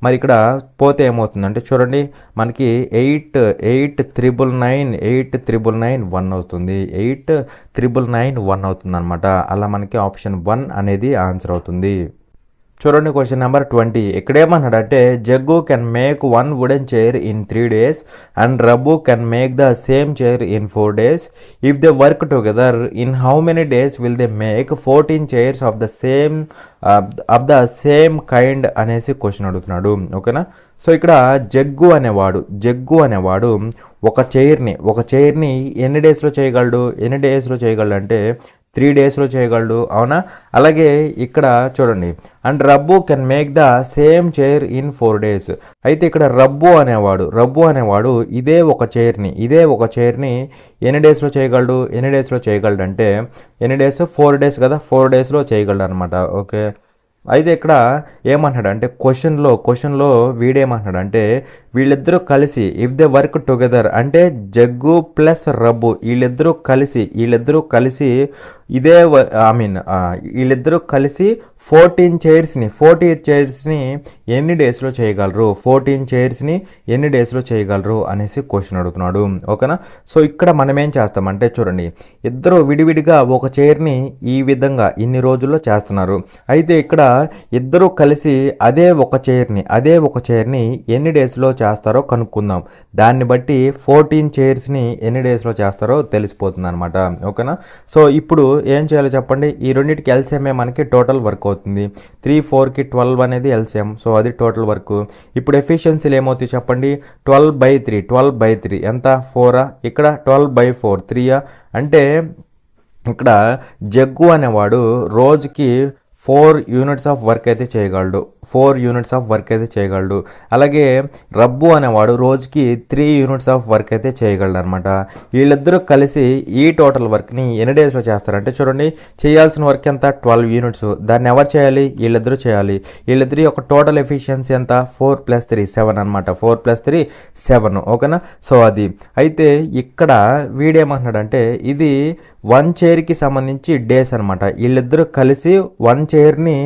మరి ఇక్కడ పోతే ఏమవుతుందంటే చూడండి మనకి 8,999,1 అవుతుంది. 8,999,1 అవుతుంది అనమాట. అలా మనకి ఆప్షన్ 1 అనేది ఆన్సర్ అవుతుంది. చూడండి క్వశ్చన్ నెంబర్ 20. ఇక్కడేమన్నాడంటే Jaggu can make 1 wooden chair in 3 days and Rabbu can make the same chair in 4 days. If they work together in how many days will they make 14 chairs of the same kind అనేసి question అడుగుతున్నాడు. ఓకేనా. So ఇక్కడ jug అనేవాడు ఒక చైర్ని ఎన్ని డేస్లో చేయగలడు అంటే 3 daysలో చేయగలడు. అవునా. అలాగే ఇక్కడ చూడండి, and Rabbu can make the same chair in 4 days. అయితే ఇక్కడ రబ్బు అనేవాడు ఇదే ఒక చైర్ని ఎన్ని డేస్లో చేయగలడు అంటే ఎన్ని డేస్, 4 days కదా, 4 daysలో చేయగలడు అనమాట. ఓకే. అయితే ఇక్కడ ఏమంటున్నాడంటే క్వశ్చన్లో వీడేమంటున్నాడంటే వీళ్ళిద్దరూ కలిసి ఇఫ్ దే వర్క్ టుగెదర్ అంటే జగ్గు ప్లస్ రబ్బు వీళ్ళిద్దరూ కలిసి వీళ్ళిద్దరూ కలిసి 14 చైర్స్ని ఎన్ని డేస్లో చేయగలరు, 14 చైర్స్ని ఎన్ని డేస్లో చేయగలరు అనేసి క్వశ్చన్ అడుగుతున్నాడు. ఓకేనా. సో ఇక్కడ మనం ఏం చేస్తామంటే చూడండి, ఇద్దరు విడివిడిగా ఒక చైర్ని ఈ విధంగా ఇన్ని రోజుల్లో చేస్తున్నారు. అయితే ఇక్కడ ఇద్దరు కలిసి అదే ఒక చైర్ని ఎన్ని డేస్లో చేస్తారో కనుక్కుందాం. దాన్ని బట్టి 14 చైర్స్ని ఎన్ని డేస్లో చేస్తారో తెలిసిపోతుంది అనమాట. ఓకేనా. సో ఇప్పుడు ఏం చేయాలో చెప్పండి. ఈ రెండింటికి ఎల్సిఎంఏ మనకి టోటల్ వర్క్ అవుతుంది. 3, 4కి 12 అనేది ఎల్సిఎం. సో అది టోటల్ వర్క్. ఇప్పుడు ఎఫిషియన్సీలు ఏమవుతాయి చెప్పండి. 12/3 ఎంత, 4. ఇక్కడ 12/4 3. అంటే ఇక్కడ జగ్గు అనేవాడు రోజుకి 4 యూనిట్స్ ఆఫ్ వర్క్ అయితే చేయగలడు. అలాగే రబ్బు అనేవాడు రోజుకి 3 యూనిట్స్ ఆఫ్ వర్క్ అయితే చేయగలడు అనమాట. వీళ్ళిద్దరూ కలిసి ఈ టోటల్ వర్క్ని ఎన్ని డేస్లో చేస్తారంటే చూడండి, చేయాల్సిన వర్క్ ఎంత, 12 యూనిట్స్. దాన్ని ఎవరు చేయాలి, వీళ్ళిద్దరూ చేయాలి. వీళ్ళిద్దరి యొక్క టోటల్ ఎఫిషియన్సీ ఎంత, 4 + 3 7 అనమాట. 4 + 3 7. ఓకేనా. సో అది అయితే ఇక్కడ వీడేమంటున్నాడంటే ఇది 1 చైర్కి సంబంధించి డేస్ అనమాట. వీళ్ళిద్దరూ కలిసి 1 చైర్ని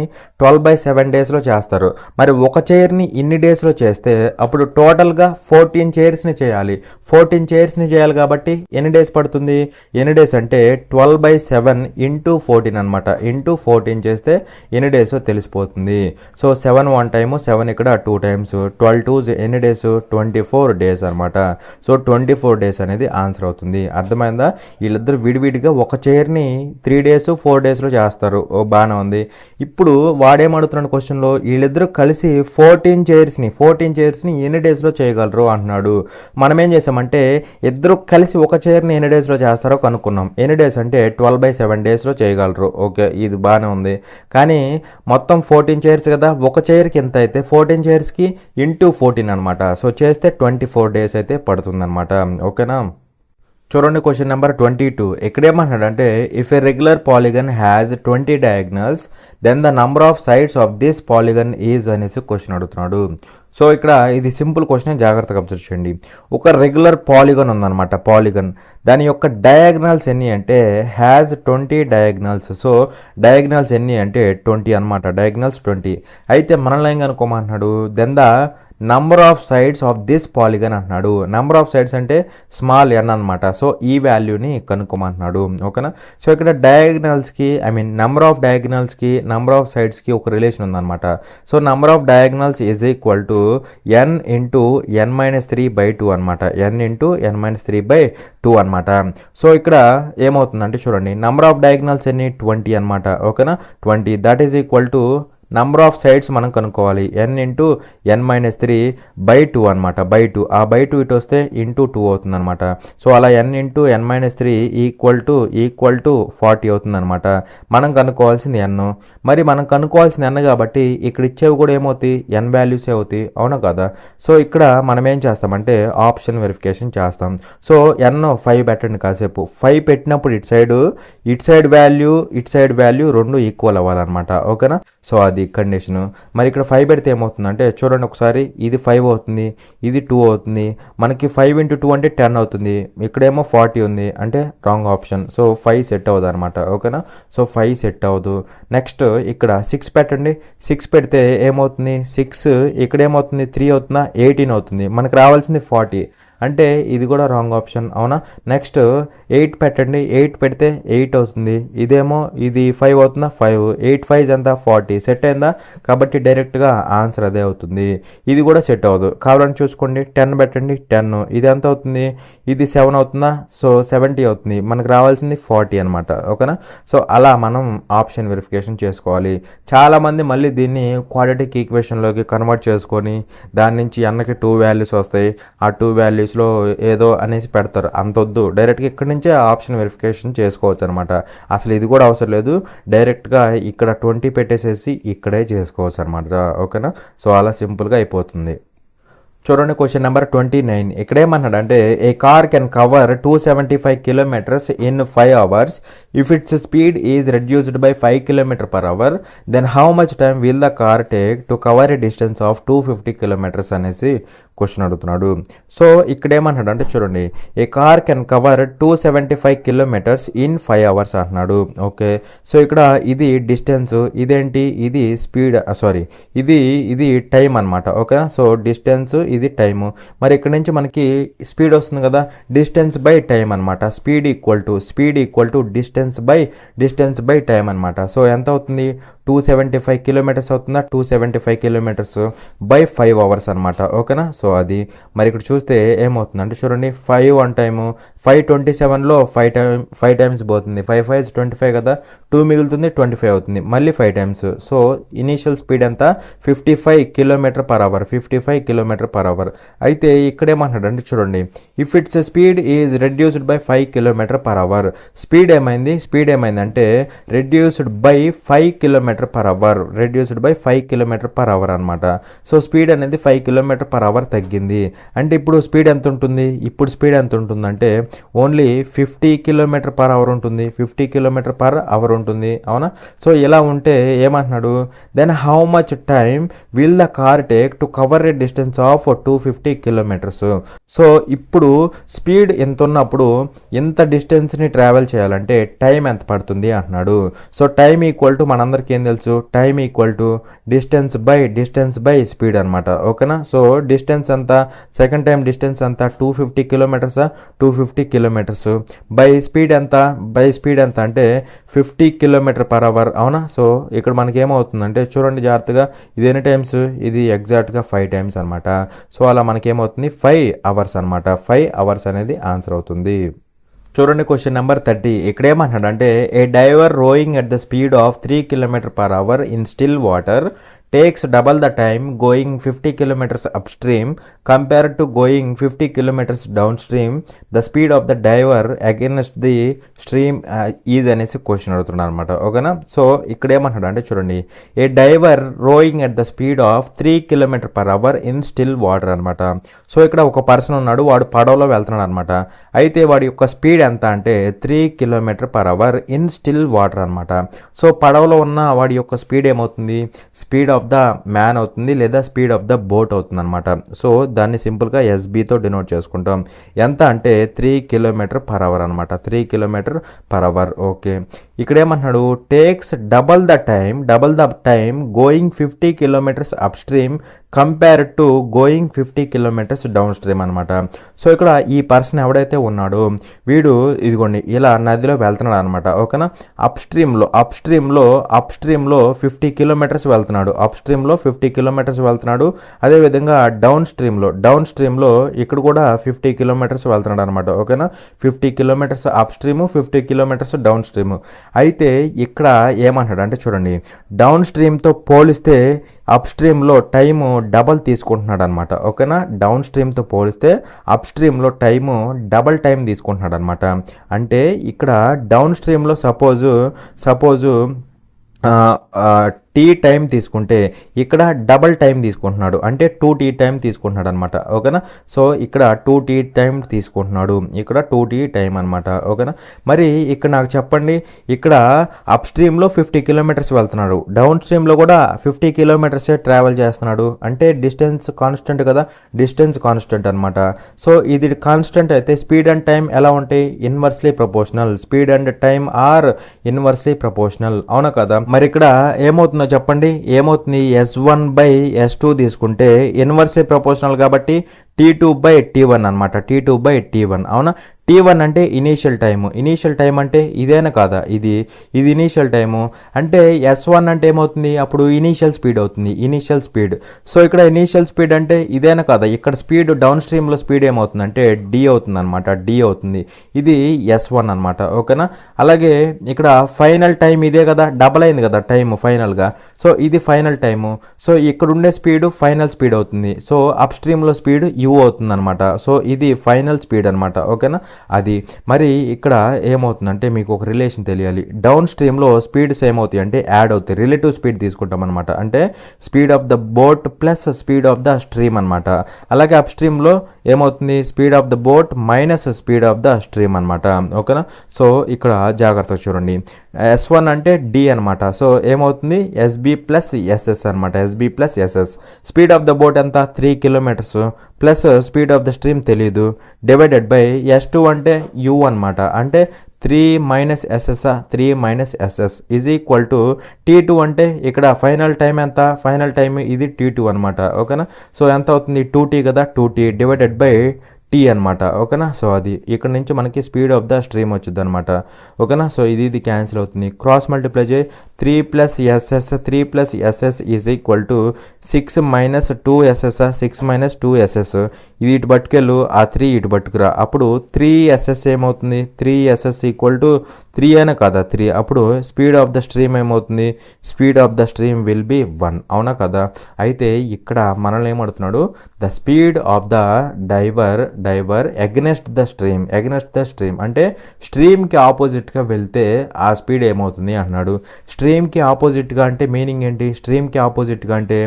12/7 డేస్లో చేస్తారు. మరి ఒక చైర్ని ఇన్ని డేస్లో చేస్తే అప్పుడు టోటల్గా 14 చైర్స్ని చేయాలి. 14 చైర్స్ని చేయాలి కాబట్టి ఎన్ని డేస్ పడుతుంది, ఎన్ని డేస్ అంటే 12/7 × 14 అనమాట. 14 చేస్తే ఎన్ని డేస్ తెలిసిపోతుంది. సో 7 1 టైము, 7 ఇక్కడ 2 టైమ్స్, 12 2 ఎన్ని డేస్, 24 డేస్ అనమాట. సో 24 డేస్ అనేది ఆన్సర్ అవుతుంది. అర్థమైందా. వీళ్ళిద్దరు విడివిడిగా ఒక చైర్ని 3 days 4 daysలో చేస్తారు. బాగానే ఉంది. ఇప్పుడు వాడేమడుగుతున్నాడు క్వశ్చన్లో, వీళ్ళిద్దరూ కలిసి 14 చైర్స్ని ఎన్ని డేస్లో చేయగలరు అంటున్నాడు. మనం ఏం చేసామంటే ఇద్దరు కలిసి ఒక చైర్ని ఎన్ని డేస్లో చేస్తారో కనుక్కున్నాం. ఎన్ని డేస్ అంటే 12/7 డేస్లో చేయగలరు. ఓకే, ఇది బాగానే ఉంది. కానీ మొత్తం 14 చైర్స్ కదా, ఒక చైర్కి ఎంత అయితే 14 చైర్స్కి × 14 అనమాట. సో చేస్తే 24 డేస్ అయితే పడుతుందన్నమాట. ఓకేనా. చూడండి క్వశ్చన్ నెంబర్ 22. ఇక్కడేమంటున్నాడంటే if a regular polygon has 20 diagonals then the number of sides of this polygon is అనేసి క్వశ్చన్ అడుగుతున్నాడు. సో ఇక్కడ ఇది సింపుల్ క్వశ్చన్, జాగ్రత్తగా అబ్జర్వ్ చేయండి. ఒక రెగ్యులర్ పాలిగన్ ఉందన్నమాట. దాని యొక్క డయాగ్నల్స్ ఎన్ని అంటే హ్యాజ్ 20 డయాగ్నల్స్. సో డయాగ్నల్స్ ఎన్ని అంటే 20 అనమాట. డయాగ్నల్స్ 20. అయితే మనల్ని ఏం కనుక్కోమంటున్నాడు, then the number of sides of this polygon అంటున్నాడు. నంబర్ ఆఫ్ సైడ్స్ అంటే స్మాల్ n అనమాట. సో ఈ వాల్యూని కనుక్కోమంటున్నాడు. ఓకేనా. సో ఇక్కడ డయాగ్నల్స్కి నంబర్ ఆఫ్ డయాగ్నల్స్కి నంబర్ ఆఫ్ సైడ్స్కి ఒక రిలేషన్ ఉందన్నమాట. So number of diagonals is equal to n × n-3/2 అనమాట. n × n-3/2 అనమాట. సో ఇక్కడ ఏమవుతుందంటే చూడండి, నంబర్ ఆఫ్ డయాగ్నల్స్ ఎన్ని 20 అనమాట. ఓకేనా. 20 that is equal to number of sides మనం కనుక్కోవాలి. n × n-3/2 అనమాట. /2. ఆ /2 ఇటు వస్తే × 2 అవుతుంది అనమాట. సో అలా n × n-3 ఈక్వల్ టు 40 అవుతుంది అనమాట. మనం కనుక్కోవాల్సింది n. మరి మనం కనుక్కోవాల్సింది n కాబట్టి ఇక్కడ ఇచ్చేవి కూడా ఏమవుతాయి, n వాల్యూసే అవుతాయి. అవునా కదా. సో ఇక్కడ మనం ఏం చేస్తామంటే ఆప్షన్ వెరిఫికేషన్ చేస్తాం. సో n 5 పెట్టండి కాసేపు. 5 పెట్టినప్పుడు ఇటు సైడ్ వాల్యూ రెండు ఈక్వల్ అవ్వాలన్నమాట. ఓకేనా. సో అది కండిషన్. మరి ఇక్కడ 5 పెడితే ఏమవుతుందంటే చూడండి ఒకసారి, ఇది 5 అవుతుంది, ఇది 2 అవుతుంది. మనకి 5 × 2 అంటే 10 అవుతుంది. ఇక్కడేమో 40 ఉంది అంటే రాంగ్ ఆప్షన్. సో 5 సెట్ అవ్వదు అనమాట. ఓకేనా. సో 5 సెట్ అవ్వదు. నెక్స్ట్ ఇక్కడ 6 పెట్టండి. 6 పెడితే ఏమవుతుంది, 6 ఇక్కడ ఏమవుతుంది, 3 అవుతుందా, 18 అవుతుంది. మనకు రావాల్సింది 40. అంటే ఇది కూడా రాంగ్ ఆప్షన్ అవునా. నెక్స్ట్ 8 పెట్టండి, 8 పెడితే 8 అవుతుంది, ఇదేమో ఇది 5 అవుతుందా, 5, 8 5 ఎంత 40, సెట్ అయిందా. కాబట్టి డైరెక్ట్గా ఆన్సర్ అదే అవుతుంది. ఇది కూడా సెట్ అవ్వదు, కావాలని చూసుకోండి. 10 పెట్టండి, 10, ఇది ఎంత అవుతుంది, ఇది 7 అవుతుందా, సో 70 అవుతుంది, మనకు రావాల్సింది 40 అనమాట. ఓకేనా. సో అలా మనం ఆప్షన్ వెరిఫికేషన్ చేసుకోవాలి. చాలామంది మళ్ళీ దీన్ని క్వాడ్రాటిక్ ఈక్వేషన్లోకి కన్వర్ట్ చేసుకొని దాని నుంచి ఎన్నకి 2 వాల్యూస్ వస్తాయి, ఆ 2 వాల్యూస్లో ఏదో అనేసి పెడతారు. అంతొద్దు, డైరెక్ట్గా ఇక్కడ నుంచే ఆప్షన్ వెరిఫికేషన్ చేసుకోవచ్చు అనమాట. అసలు ఇది కూడా అవసరం లేదు, డైరెక్ట్గా ఇక్కడ 20 పెట్టేసేసి ఇక్కడే చేసుకోవచ్చు అనమాట. ఓకేనా. సో అలా సింపుల్గా అయిపోతుంది. చూడండి క్వశ్చన్ నెంబర్ 29. ఇక్కడేమన్నాడు అంటే a car can cover 275 kilometres in 5 hours if its speed is reduced by 5 km/h, then how much time will the car take to cover a distance of 250 kilometres అనేసి question అడుగుతున్నాడు. So ఇక్కడేమన్నాడు అంటే చూడండి, a car can cover 275 kilometres in 5 hours అంటున్నాడు. Okay. So ఇక్కడ ఇది distance, ఇదేంటి, ఇది స్పీడ్, సారీ ఇది టైం అనమాట. ఓకేనా. సో డిస్టెన్స్, ఇది టైము. మరి ఇక్కడ నుంచి మనకి స్పీడ్ వస్తుంది కదా, డిస్టెన్స్ బై టైం అనమాట. Speed equal to distance by time అనమాట. సో ఎంత అవుతుంది, 275 కిలోమీటర్స్ అవుతుందా, 275 కిలోమీటర్స్ బై 5 hours అనమాట. ఓకేనా. సో అది మరి ఇక్కడ చూస్తే ఏమవుతుంది అంటే చూడండి, 5 1 టైము, 527లో 5 టైమ్స్ పోతుంది, 5 5 25 కదా, 2 మిగులుతుంది, 25 అవుతుంది, మళ్ళీ 5 టైమ్స్. సో ఇనీషియల్ స్పీడ్ ఎంత, 55 km/h. అయితే ఇక్కడేమంటాడు అంటే చూడండి, if its speed is reduced by 5 km/h, speed ఏమైంది అంటే రెడ్యూస్డ్ బై 5 km/h, అనమాట. సో స్పీడ్ అనేది 5 km/h తగ్గింది. అంటే ఇప్పుడు స్పీడ్ ఎంత ఉంటుంది, అంటే ఓన్లీ 50 km/h ఉంటుంది, 50 km/h ఉంటుంది. అవునా. సో ఇలా ఉంటే ఏమంటున్నాడు, then how much time will the car take to cover a distance of 250 kilometers. So ఇప్పుడు స్పీడ్ ఎంత ఉన్నప్పుడు ఎంత డిస్టెన్స్ని ట్రావెల్ చేయాలంటే టైం ఎంత పడుతుంది అంటున్నాడు. సో టైం ఈక్వల్ టు మనందరికీ ఏం తెలుసు, time equal to distance by speed అనమాట. ఓకేనా. సో డిస్టెన్స్ ఎంత, సెకండ్ టైం డిస్టెన్స్ ఎంత, 250 kilometers, 250 kilometers బై స్పీడ్ ఎంత అంటే 50 km/h. అవునా. సో ఇక్కడ మనకి ఏమవుతుందంటే చూడండి జాగ్రత్తగా, ఇది ఎన్ని టైమ్స్, ఇది ఎగ్జాక్ట్గా 5 టైమ్స్ అనమాట. సో అలా మనకి ఏమవుతుంది, 5 hours అనమాట. 5 hours అనేది ఆన్సర్ అవుతుంది. చూడండి క్వశ్చన్ నెంబర్ 30. ఇక్కడ ఏమంటాడు అంటే a diver rowing at the speed of 3 km/h in still water takes double the time going 50 kilometers upstream compared to going 50 kilometers downstream. The speed of the diver against the stream is అనేసి question అడుగుతున్నారు అనమాట. ఓకేనా. So ఇక్కడ ఏమంటాడు అంటే చూడండి, a diver rowing at the speed of 3 km/h in still water అనమాట. So ఇక్కడ ఒక పర్సన్ ఉన్నాడు, వాడు పడవలో వెళ్తున్నాడు అనమాట. అయితే వాడి యొక్క స్పీడ్ ఎంత అంటే 3 km/h ఇన్ స్టిల్ వాటర్ అనమాట. సో పడవలో ఉన్న వాడి యొక్క స్పీడ్ ఏమవుతుంది, స్పీడ్ ఆఫ్ ద మ్యాన్ అవుతుంది, లేదా స్పీడ్ ఆఫ్ ద బోట్ అవుతుంది అనమాట. సో దాన్ని సింపుల్గా ఎస్బీతో డినోట్ చేసుకుంటాం. ఎంత అంటే 3 km/h అనమాట, 3 km/h. ఓకే. ఇక్కడ ఏమంటున్నాడు, takes double the time going 50 kilometers up stream compare to going 50 kilometers down stream అనమాట. సో ఇక్కడ ఈ పర్సన్ ఎవడైతే ఉన్నాడో వీడు ఇదిగోండి ఇలా నదిలో వెళ్తున్నాడు అనమాట. ఓకేనా. అప్ స్ట్రీమ్లో 50 kilometers వెళ్తున్నాడు, అప్స్ట్రీమ్లో 50 kilometers వెళ్తున్నాడు. అదేవిధంగా డౌన్ స్ట్రీమ్లో ఇక్కడ కూడా 50 kilometers వెళ్తున్నాడు అనమాట. ఓకేనా. 50 kilometers up stream, 50 kilometers down stream. అయితే ఇక్కడ ఏమంటాడు అంటే చూడండి, డౌన్ స్ట్రీమ్తో పోలిస్తే అప్ స్ట్రీమ్లో టైము డబల్ తీసుకుంటున్నాడు అనమాట. ఓకేనా. డౌన్ స్ట్రీమ్తో పోలిస్తే అప్ స్ట్రీమ్లో టైము డబల్ టైం తీసుకుంటున్నాడు అనమాట. అంటే ఇక్కడ డౌన్ స్ట్రీమ్లో సపోజు టీ టైం తీసుకుంటే ఇక్కడ డబల్ టైం తీసుకుంటున్నాడు, అంటే 2t టైం తీసుకుంటున్నాడు అనమాట. ఓకేనా. సో ఇక్కడ 2t టైం తీసుకుంటున్నాడు, ఇక్కడ 2t టైం అనమాట. ఓకేనా. మరి ఇక్కడ నాకు చెప్పండి, ఇక్కడ అప్ స్ట్రీమ్లో 50 kilometers వెళ్తున్నాడు, డౌన్ స్ట్రీమ్లో కూడా 50 kilometers ట్రావెల్ చేస్తున్నాడు. అంటే డిస్టెన్స్ కాన్స్టెంట్ కదా, డిస్టెన్స్ కాన్స్టెంట్ అనమాట. సో ఇది కాన్స్టెంట్ అయితే స్పీడ్ అండ్ టైం ఎలా ఉంటాయి, inversely proportional. Speed and time are inversely proportional, అవునా కదా. మరి ఇక్కడ ఏమవుతుందో చెప్పండి, ఏమవుతుంది, S1/S2 తీసుకుంటే ఇన్వర్స్లీ ప్రపోర్షనల్ కాబట్టి T2/T1 అనమాట, T2/T1 అవునా. T1 అంటే ఇనీషియల్ టైం అంటే ఇదేనా కాదా, ఇది ఇనీషియల్ టైము అంటే S1 అంటే ఏమవుతుంది, అప్పుడు ఇనీషియల్ స్పీడ్ అవుతుంది, ఇనీషియల్ స్పీడ్. సో ఇక్కడ ఇనీషియల్ స్పీడ్ అంటే ఇదేనా కాదా, ఇక్కడ స్పీడ్ డౌన్ స్ట్రీమ్లో స్పీడ్ ఏమవుతుంది అంటే D అవుతుంది అనమాట, D అవుతుంది, ఇది S1 అనమాట, ఓకేనా. అలాగే ఇక్కడ ఫైనల్ టైం ఇదే కదా, డబల్ అయింది కదా టైం ఫైనల్గా, సో ఇది ఫైనల్ టైము. సో ఇక్కడ ఉండే స్పీడ్ ఫైనల్ స్పీడ్ అవుతుంది, సో అప్ స్ట్రీమ్లో స్పీడ్ U అవుతుంది అనమాట, సో ఇది ఫైనల్ స్పీడ్ అనమాట, ఓకేనా. అది మరి ఇక్కడ ఏమవుతుందంటే మీకు ఒక రిలేషన్ తెలియాలి, డౌన్ స్ట్రీమ్లో స్పీడ్స్ ఏమవుతాయి అంటే యాడ్ అవుతాయి, రిలేటివ్ స్పీడ్ తీసుకుంటాం అనమాట, అంటే speed of the boat plus speed of the stream అనమాట. అలాగే అప్ స్ట్రీమ్లో ఏమవుతుంది, speed of the boat minus speed of the stream అనమాట, ఓకేనా. సో ఇక్కడ జాగ్రత్తగా చూడండి, S1 అంటే D అనమాట, సో ఏమవుతుంది SB ప్లస్ SS అనమాట, SB plus SS. Speed of the boat ఎంత 3 kilometres plus speed of the stream తెలీదు, డివైడెడ్ బై S2 అంటే U అనమాట, అంటే 3 minus SS 3 minus SS is equal to T2 అంటే ఇక్కడ ఫైనల్ టైం ఎంత, ఫైనల్ టైం ఇది T2 అనమాట, ఓకేనా. సో ఎంత అవుతుంది 2T కదా, 2T డివైడెడ్ బై T అనమాట, ఓకేనా. సో అది ఇక్కడ నుంచి మనకి స్పీడ్ ఆఫ్ ద స్ట్రీమ్ వచ్చింది అనమాట, ఓకేనా. సో ఇది క్యాన్సిల్ అవుతుంది, క్రాస్ మల్టిప్లై చేయి, 3 plus SS is equal to 6 minus 2SS 6 minus 2SS. ఇది ఇటు పట్టుకెళ్ళు, ఆ 3 ఇటు పట్టుకురా, అప్పుడు 3SS ఏమవుతుంది, 3SS ఈక్వల్ టు 3 అయినా కదా 3, అప్పుడు స్పీడ్ ఆఫ్ ద స్ట్రీమ్ ఏమవుతుంది, speed of the stream will be 1, అవునా కదా. అయితే ఇక్కడ మనల్ని ఏమడుతున్నాడు, the speed of the diver against the stream అంటే స్ట్రీమ్కి ఆపోజిట్గా వెళ్తే ఆ స్పీడ్ ఏమవుతుంది అంటున్నాడు. స్ట్రీమ్కి ఆపోజిట్గా అంటే మీనింగ్ ఏంటి, స్ట్రీమ్కి ఆపోజిట్గా అంటే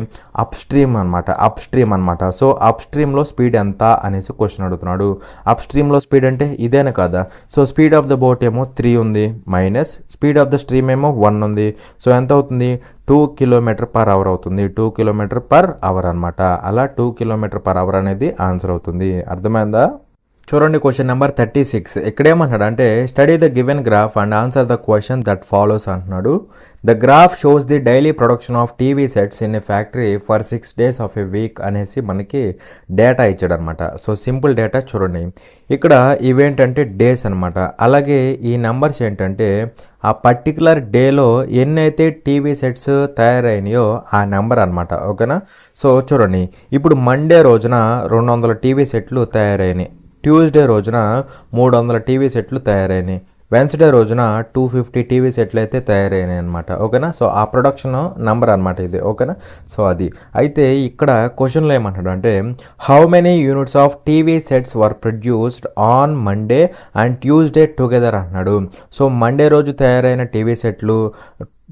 అప్ స్ట్రీమ్ అనమాట. సో అప్ స్ట్రీమ్లో స్పీడ్ ఎంత అనేసి క్వశ్చన్ అడుగుతున్నాడు. అప్ స్ట్రీమ్లో స్పీడ్ అంటే ఇదేనా కదా, so speed of the boat ఏమో 3 ఉంది, minus speed of the stream ఏమో 1 ఉంది, సో ఎంత అవుతుంది 2 km/h అవుతుంది, 2 km/h అనమాట. అలా 2 km/h అనేది ఆన్సర్ అవుతుంది, అర్థమైందా. చూడండి క్వశ్చన్ నెంబర్ 36. ఇక్కడ ఏమంటాడు అంటే study the given graph and answer the question that follows అంటున్నాడు. The graph shows the daily production of TV sets in a factory for 6 days of a week అనేసి మనకి డేటా ఇచ్చాడు అనమాట. సో సింపుల్ డేటా చూడండి, ఇక్కడ ఇవేంటంటే days అనమాట. అలాగే ఈ నెంబర్స్ ఏంటంటే ఆ పర్టికులర్ డేలో ఎన్నైతే టీవీ సెట్స్ తయారైనాయో ఆ నెంబర్ అనమాట, ఓకేనా. సో చూడండి, ఇప్పుడు మండే రోజున 200 టీవీ సెట్లు తయారైనాయి, ట్యూస్డే రోజున 300 టీవీ సెట్లు తయారైనాయి, వెన్స్డే రోజున 250 టీవీ సెట్లు అయితే తయారైనాయి అనమాట, ఓకేనా. సో ఆ ప్రొడక్షన్ నెంబర్ అనమాట ఇది, ఓకేనా. సో అది అయితే ఇక్కడ క్వశ్చన్లో ఏమంటాడు అంటే how many units of TV sets were produced on Monday and Tuesday together అంటున్నాడు. సో మండే రోజు తయారైన టీవీ సెట్లు,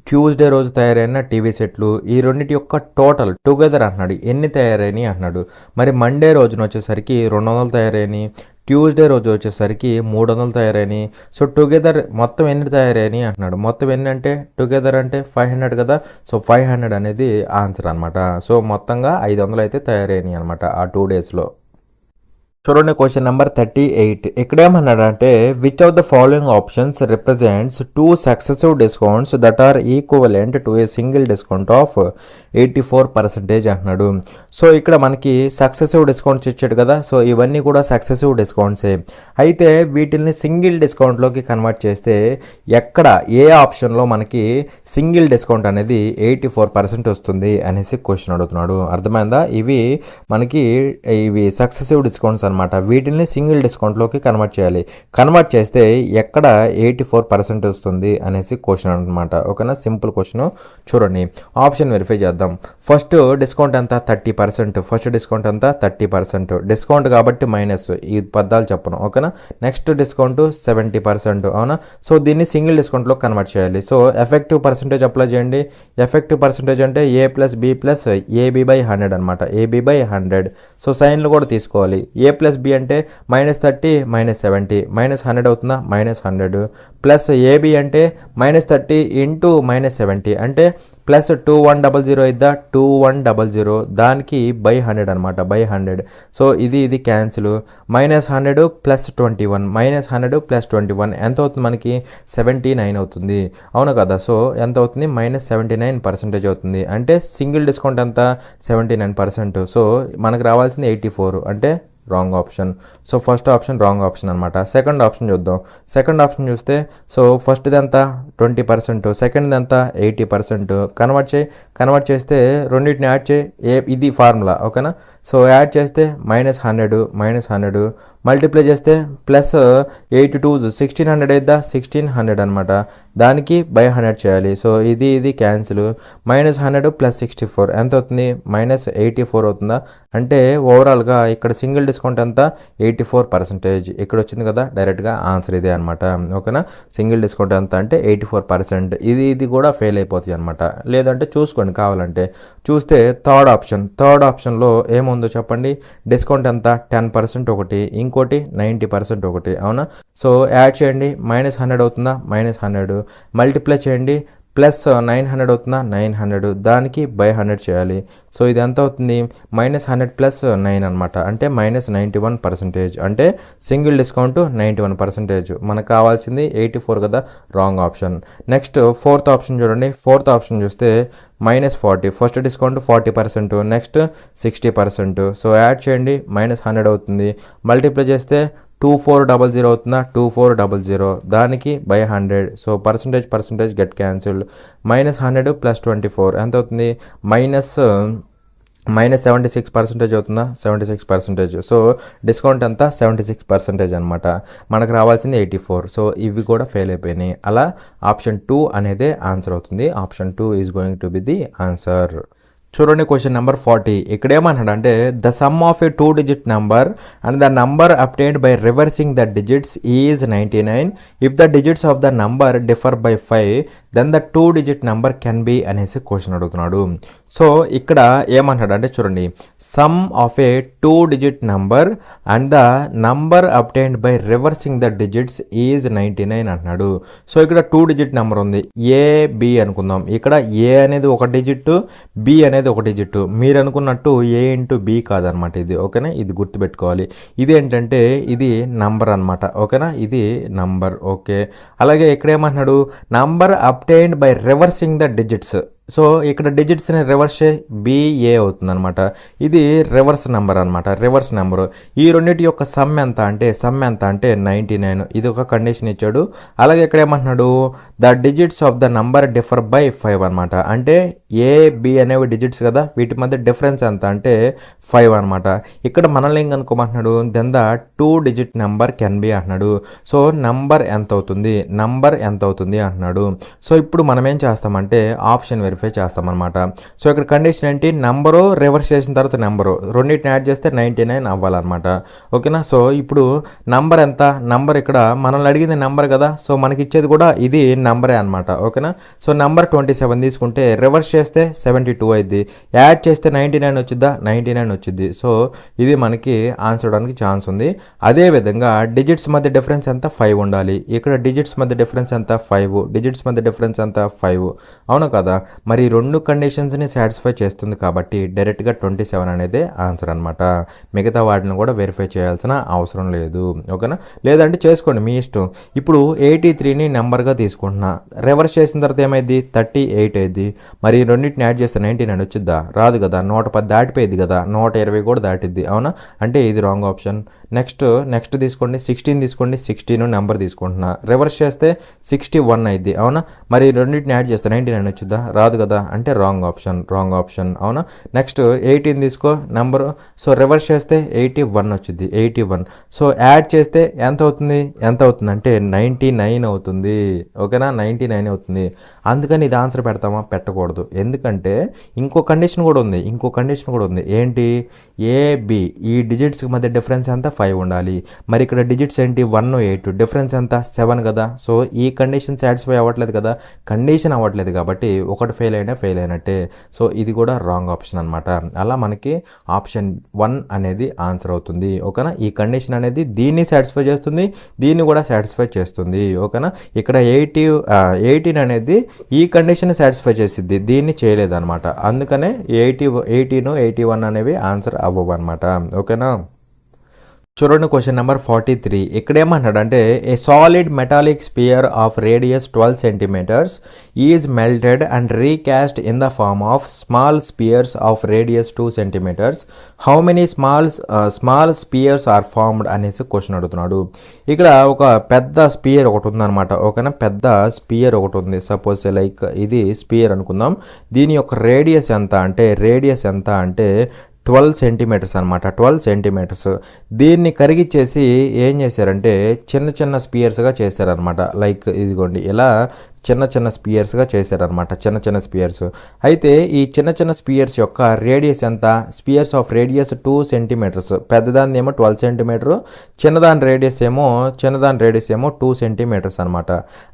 ట్యూస్డే రోజు తయారైన టీవీ సెట్లు, ఈ రెండింటి యొక్క టోటల్ టుగెదర్ అంటున్నాడు, ఎన్ని తయారైనాయి అంటున్నాడు. మరి మండే రోజున వచ్చేసరికి 200 తయారైనాయి, ట్యూస్డే రోజు వచ్చేసరికి 300 తయారైనాయి. సో టుగెదర్ మొత్తం ఎన్ని తయారైనాయి అంటున్నాడు. మొత్తం ఎన్ని అంటే టుగెదర్ అంటే 500 కదా, సో 500 అనేది ఆన్సర్ అనమాట. సో మొత్తంగా 500 అయితే తయారైనాయి అనమాట ఆ 2 daysలో. చూడండి క్వశ్చన్ నెంబర్ 38. ఇక్కడ ఏమన్నాడంటే which of the following options represents 2 successive discounts that are equivalent to a single discount of 84% అంటున్నాడు. సో ఇక్కడ మనకి సక్సెసివ్ డిస్కౌంట్స్ ఇచ్చాడు కదా, సో ఇవన్నీ కూడా సక్సెసివ్ డిస్కౌంట్సే. అయితే వీటిని సింగిల్ డిస్కౌంట్లోకి కన్వర్ట్ చేస్తే ఎక్కడ ఏ ఆప్షన్లో మనకి సింగిల్ డిస్కౌంట్ అనేది 84% వస్తుంది అనేసి క్వశ్చన్ అడుగుతున్నాడు, అర్థమైందా. ఇవి మనకి సక్సెసివ్ డిస్కౌంట్స్ అనమాట, వీటిని సింగిల్ డిస్కౌంట్లోకి కన్వర్ట్ చేయాలి. కన్వర్ట్ చేస్తే ఎక్కడ 84% వస్తుంది అనేసి క్వశ్చన్ అనమాట, ఓకేనా. Simple question. చూడండి ఆప్షన్ వెరిఫై చేద్దాం. ఫస్ట్ డిస్కౌంట్ ఎంత 30%, ఫస్ట్ డిస్కౌంట్ ఎంత 30%, డిస్కౌంట్ కాబట్టి మైనస్, ఈ పదాలు చెప్పను, ఓకేనా. నెక్స్ట్ డిస్కౌంట్ 70%, అవునా. సో దీన్ని సింగిల్ డిస్కౌంట్లో కన్వర్ట్ చేయాలి. సో ఎఫెక్టివ్ పర్సెంటేజ్ అప్లై చేయండి. ఎఫెక్టివ్ పర్సెంటేజ్ అంటే A plus B plus AB/100 అనమాట, AB/100. సో సైన్లు కూడా తీసుకోవాలి. A ప్లస్ B అంటే -30 -70 -100 అవుతుందా, -100 ప్లస్ AB అంటే -30 ఇంటూ -70 అంటే ప్లస్ 2100 అయిద్దా, 2100 దానికి /100 అనమాట, /100. సో ఇది క్యాన్సిల్, -100 ప్లస్ 21 -100 ప్లస్ 21 ఎంత అవుతుంది మనకి 79 అవుతుంది, అవును కదా. సో ఎంత అవుతుంది -79% అవుతుంది, అంటే సింగిల్ డిస్కౌంట్ ఎంత 79%. సో మనకు రావాల్సింది 84, అంటే wrong option. So first option wrong option అనమాట. సెకండ్ ఆప్షన్ చూద్దాం. సెకండ్ ఆప్షన్ చూస్తే సో ఫస్ట్ది ఎంత 20%, సెకండ్ది ఎంత 80%. కన్వర్ట్ చేస్తే రెండింటిని యాడ్ ఇది ఫార్ములా ఓకేనా. సో యాడ్ చేస్తే -100 మల్టిప్లై చేస్తే ప్లస్ 82 1600 అయిద్దా 1600 అనమాట. దానికి బై 100 చేయాలి. సో ఇది క్యాన్సిల్. -100 + 64 ఎంత అవుతుంది? -84 అవుతుందా? అంటే ఓవరాల్గా ఇక్కడ సింగిల్ డిస్కౌంట్ ఎంత 84%. ఇక్కడ వచ్చింది కదా డైరెక్ట్గా ఆన్సర్ ఇదే అనమాట ఓకేనా. సింగిల్ డిస్కౌంట్ ఎంత అంటే 84%. ఇది కూడా ఫెయిల్ అయిపోతుంది అనమాట. లేదంటే చూసుకోండి కావాలంటే. చూస్తే థర్డ్ ఆప్షన్లో ఏముందో చెప్పండి. డిస్కౌంట్ ఎంత 10% ఒకటి, ఇంకోటి 90% ఒకటి అవునా. సో యాడ్ చేయండి. -100 అవుతుందా? -100 మల్టిప్లై చేయండి. ప్లస్ 900 అవుతుందా? 900 దానికి బై 100 చేయాలి. సో ఇది ఎంత అవుతుంది? -100 + 9 అనమాట. అంటే -91%. అంటే సింగిల్ డిస్కౌంట్ 91%. మనకు కావాల్సింది 84 కదా, wrong option. Next fourth option చూడండి. ఫోర్త్ ఆప్షన్ చూస్తే -40 first discount 40%, next 60%. So add చేయండి. -100 అవుతుంది. మల్టిప్లై చేస్తే 2400 అవుతుందా? 2400 దానికి by 100. So percentage get cancelled. -100 + 24 ఎంత అవుతుంది? -76% అవుతుందా? 76%. సో డిస్కౌంట్ అంతా 76% అనమాట. మనకు రావాల్సింది 84. సో ఇవి కూడా ఫెయిల్ అయిపోయినాయి. అలా ఆప్షన్ 2 అనేదే ఆన్సర్ అవుతుంది. Option 2 is going to be the answer. చూడండి క్వశ్చన్ నెంబర్ 40. ఇక్కడ ఏమన్నాడంటే the sum of a 2-digit number and the number obtained by reversing the digits is 99. If the digits of the number differ by 5 then the 2-digit number can be అనేసి question అడుగుతున్నాడు. So ఇక్కడ ఏమంటాడంటే చూడండి, sum of a 2-digit number and the number obtained by reversing the digits is 99 అంటున్నాడు. So ఇక్కడ 2-digit number ఉంది. AB అనుకుందాం. ఇక్కడ A అనేది ఒక డిజిట్, B అనేది ఒక డిజిట్. మీరు అనుకున్నట్టు A × B కాదనమాట ఇది ఓకేనా. ఇది గుర్తుపెట్టుకోవాలి. ఇది ఏంటంటే ఇది నంబర్ అనమాట ఓకేనా. ఇది నంబర్ ఓకే. అలాగే ఇక్కడ ఏమంటున్నాడు, number obtained by reversing the digits. So ఇక్కడ డిజిట్స్ని రివర్స్ BA అవుతుంది అనమాట. ఇది రివర్స్ నెంబర్ అనమాట, రివర్స్ నెంబరు. ఈ రెండింటి యొక్క సమ్ ఎంత అంటే 99. ఇది ఒక కండిషన్ ఇచ్చాడు. అలాగే ఇక్కడ ఏమంటున్నాడు, the digits of the number differ by 5 అనమాట. అంటే AB అనేవి డిజిట్స్ కదా, వీటి మధ్య డిఫరెన్స్ ఎంత అంటే 5 అనమాట. ఇక్కడ మనల్ని ఏం కనుక్కోమంటున్నాడు, then the 2-digit number can be అంటున్నాడు. సో నంబర్ ఎంత అవుతుంది అంటున్నాడు. సో ఇప్పుడు మనం ఏం చేస్తామంటే ఆప్షన్ వెరిఫై చేస్తామన్నమాట. సో ఇక్కడ కండిషన్ ఏంటి, నంబరు రివర్స్ చేసిన తర్వాత నెంబరు రెండింటిని యాడ్ చేస్తే 99 అవ్వాలన్నమాట ఓకేనా. సో ఇప్పుడు నంబర్ ఎంత, నంబర్ ఇక్కడ మనల్ని అడిగింది నెంబర్ కదా, సో మనకి ఇచ్చేది కూడా ఇది నంబరే అనమాట ఓకేనా. సో నంబర్ 27 తీసుకుంటే రివర్స్ చేస్తే 72 అయింది, యాడ్ చేస్తే 99 వచ్చిద్దా, 99 వచ్చింది. సో ఇది మనకి ఆన్సర్ అవడానికి ఛాన్స్ ఉంది. అదేవిధంగా డిజిట్స్ మధ్య డిఫరెన్స్ ఎంత 5 ఉండాలి. ఇక్కడ డిజిట్స్ మధ్య డిఫరెన్స్ ఎంత 5, డిజిట్స్ మధ్య డిఫరెన్స్ ఎంత 5 అవును కదా. మరి రెండు కండిషన్స్ని సాటిస్ఫై చేస్తుంది కాబట్టి డైరెక్ట్గా 27 అనేది ఆన్సర్ అనమాట. మిగతా వాటిని కూడా వెరిఫై చేయాల్సిన అవసరం లేదు ఓకేనా. లేదంటే చేసుకోండి మీ ఇష్టం. ఇప్పుడు 83ని నెంబర్గా తీసుకుంటున్నా, రివర్స్ చేసిన తర్వాత ఏమైంది 38 అయింది. మరి రెండింటిని యాడ్ చేస్తే 99 వచ్చిద్దా, రాదు కదా. 110 దాటిపోయింది కదా, 120 కూడా దాటిద్ది అవునా. అంటే ఇది రాంగ్ ఆప్షన్. నెక్స్ట్ తీసుకోండి 16 తీసుకోండి. 16 నెంబర్ తీసుకుంటున్నా, రివర్స్ చేస్తే 61 అయింది అవునా. మరి రెండింటిని యాడ్ చేస్తే 99 వచ్చిద్దా, రాదు కదా. అంటే రాంగ్ ఆప్షన్ అవునా. నెక్స్ట్ 18 తీసుకో నెంబరు. సో రివర్స్ చేస్తే 81 వచ్చింది, 81. సో యాడ్ చేస్తే ఎంత అవుతుంది అంటే 99 అవుతుంది ఓకేనా. 99 అవుతుంది. అందుకని ఇది ఆన్సర్ పెడతామా, పెట్టకూడదు. ఎందుకంటే ఇంకో కండిషన్ కూడా ఉంది. ఏంటి, AB ఈ డిజిట్స్ మధ్య డిఫరెన్స్ ఎంత 5 ఉండాలి. మరి ఇక్కడ డిజిట్స్ ఏంటి 1, 8 డిఫరెన్స్ ఎంత 7 కదా. సో ఈ కండిషన్ సాటిస్ఫై అవ్వట్లేదు కదా, కండిషన్ అవ్వట్లేదు కాబట్టి ఒకటి ఫెయిల్ అయినట్టే. సో ఇది కూడా రాంగ్ ఆప్షన్ అనమాట. అలా మనకి ఆప్షన్ 1 అనేది ఆన్సర్ అవుతుంది ఓకేనా. ఈ కండిషన్ అనేది దీన్ని సాటిస్ఫై చేస్తుంది, దీన్ని కూడా సాటిస్ఫై చేస్తుంది ఓకేనా. ఇక్కడ 18 అనేది ఈ కండిషన్ సాటిస్ఫై చేసిద్ది, దీన్ని చేయలేదన్నమాట. అందుకనే 18, 81 అనేవి ఆన్సర్ అవ్వవు అనమాట ఓకేనా. చూడండి క్వశ్చన్ నెంబర్ 43. ఇక్కడ ఏమన్నాడంటే a solid metallic sphere of radius 12 centimeters is melted and recast in the form of small spheres of radius 2 centimeters how many small spheres are formed అనేసి క్వశ్చన్ అడుగుతున్నాడు. ఇక్కడ ఒక పెద్ద స్పియర్ ఒకటి ఉందన్నమాట. ఓకేనా, పెద్ద స్పియర్ ఒకటి ఉంది. సపోజ్ లైక్ ఇది స్పియర్ అనుకుందాం. దీని యొక్క రేడియస్ ఎంత అంటే 12 సెంటీమీటర్స్ అనమాట. 12 సెంటీమీటర్స్. దీన్ని కరిగిచ్చేసి ఏం చేశారంటే చిన్న చిన్న స్పియర్స్గా చేశారనమాట. లైక్ ఇదిగోండి ఇలా చిన్న స్పియర్స్గా చేశారనమాట. చిన్న స్పియర్స్. అయితే ఈ చిన్న స్పియర్స్ యొక్క రేడియస్ ఎంత? Spheres of radius 2 centimeters. పెద్దదాన్ని ఏమో 12 సెంటీమీటర్, చిన్నదాని రేడియస్ ఏమో 2 సెంటీమీటర్స్ అనమాట.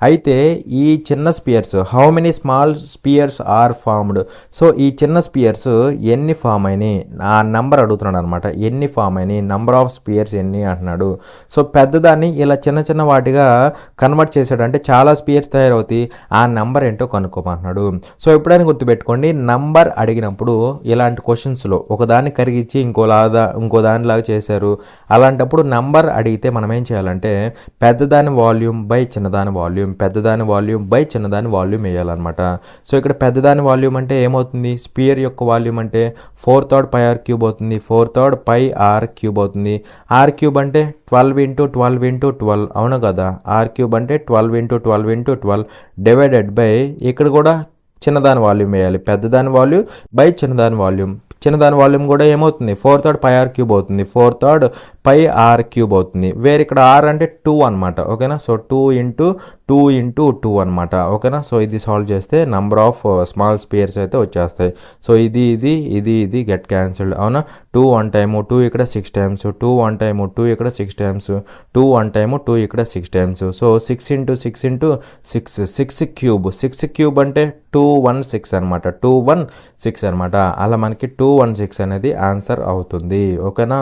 అయితే ఈ చిన్న spheres how many small spheres are formed. So ఈ చిన్న స్పియర్స్ ఎన్ని ఫామ్ అయినాయి ఆ నెంబర్ అడుగుతున్నాడు అనమాట. ఎన్ని ఫామ్ అయినాయి, నెంబర్ ఆఫ్ స్పియర్స్ ఎన్ని అంటున్నాడు. సో పెద్దదాన్ని ఇలా చిన్న వాటిగా కన్వర్ట్ చేశాడు అంటే చాలా స్పియర్స్ తయారవుతాయి. ఆ నంబర్ ఏంటో కనుక్కోమంటున్నాడు. సో ఎప్పుడైనా గుర్తుపెట్టుకోండి, నంబర్ అడిగినప్పుడు ఇలాంటి క్వశ్చన్స్లో ఒకదాన్ని కరిగించి ఇంకో దానిలాగా చేశారు. అలాంటప్పుడు నంబర్ అడిగితే మనం ఏం చేయాలంటే పెద్దదాని వాల్యూమ్ బై చిన్నదాని వాల్యూమ్ వేయాలన్నమాట. సో ఇక్కడ పెద్దదాని వాల్యూమ్ అంటే ఏమవుతుంది? స్పియర్ యొక్క వాల్యూమ్ అంటే 4/3 πr³ అవుతుంది. 4/3 πr³ అవుతుంది. r³ అంటే 12 × 12 × 12 అవును కదా. r³ అంటే 12 × 12 × 12 డివైడెడ్ బై ఇక్కడ కూడా చిన్నదాని వాల్యూమ్ వేయాలి. పెద్దదాని వాల్యూమ్ బై చిన్నదాని వాల్యూమ్ కూడా ఏమవుతుంది? 4/3 πr³ అవుతుంది. 4/3 πr³ అవుతుంది. వేరే ఇక్కడ r అంటే 2 అనమాట. ఓకేనా. సో 2 × 2 అనమాట. ఓకేనా. సో ఇది సాల్వ్ చేస్తే నంబర్ ఆఫ్ స్మాల్ స్పియర్స్ అయితే వచ్చేస్తాయి. సో ఇది గెట్ క్యాన్సిల్డ్. అవునా. 2 1 టైము 2 ఇక్కడ 6 టైమ్స్, 2 1 టైము 2 ఇక్కడ 6 టైమ్స్, 2 1 టైము 2 ఇక్కడ 6 టైమ్స్. సో 6 × 6 అంటే 216 అనమాట. 216 అనమాట. అలా మనకి 216 అనేది ఆన్సర్ అవుతుంది. ఓకేనా.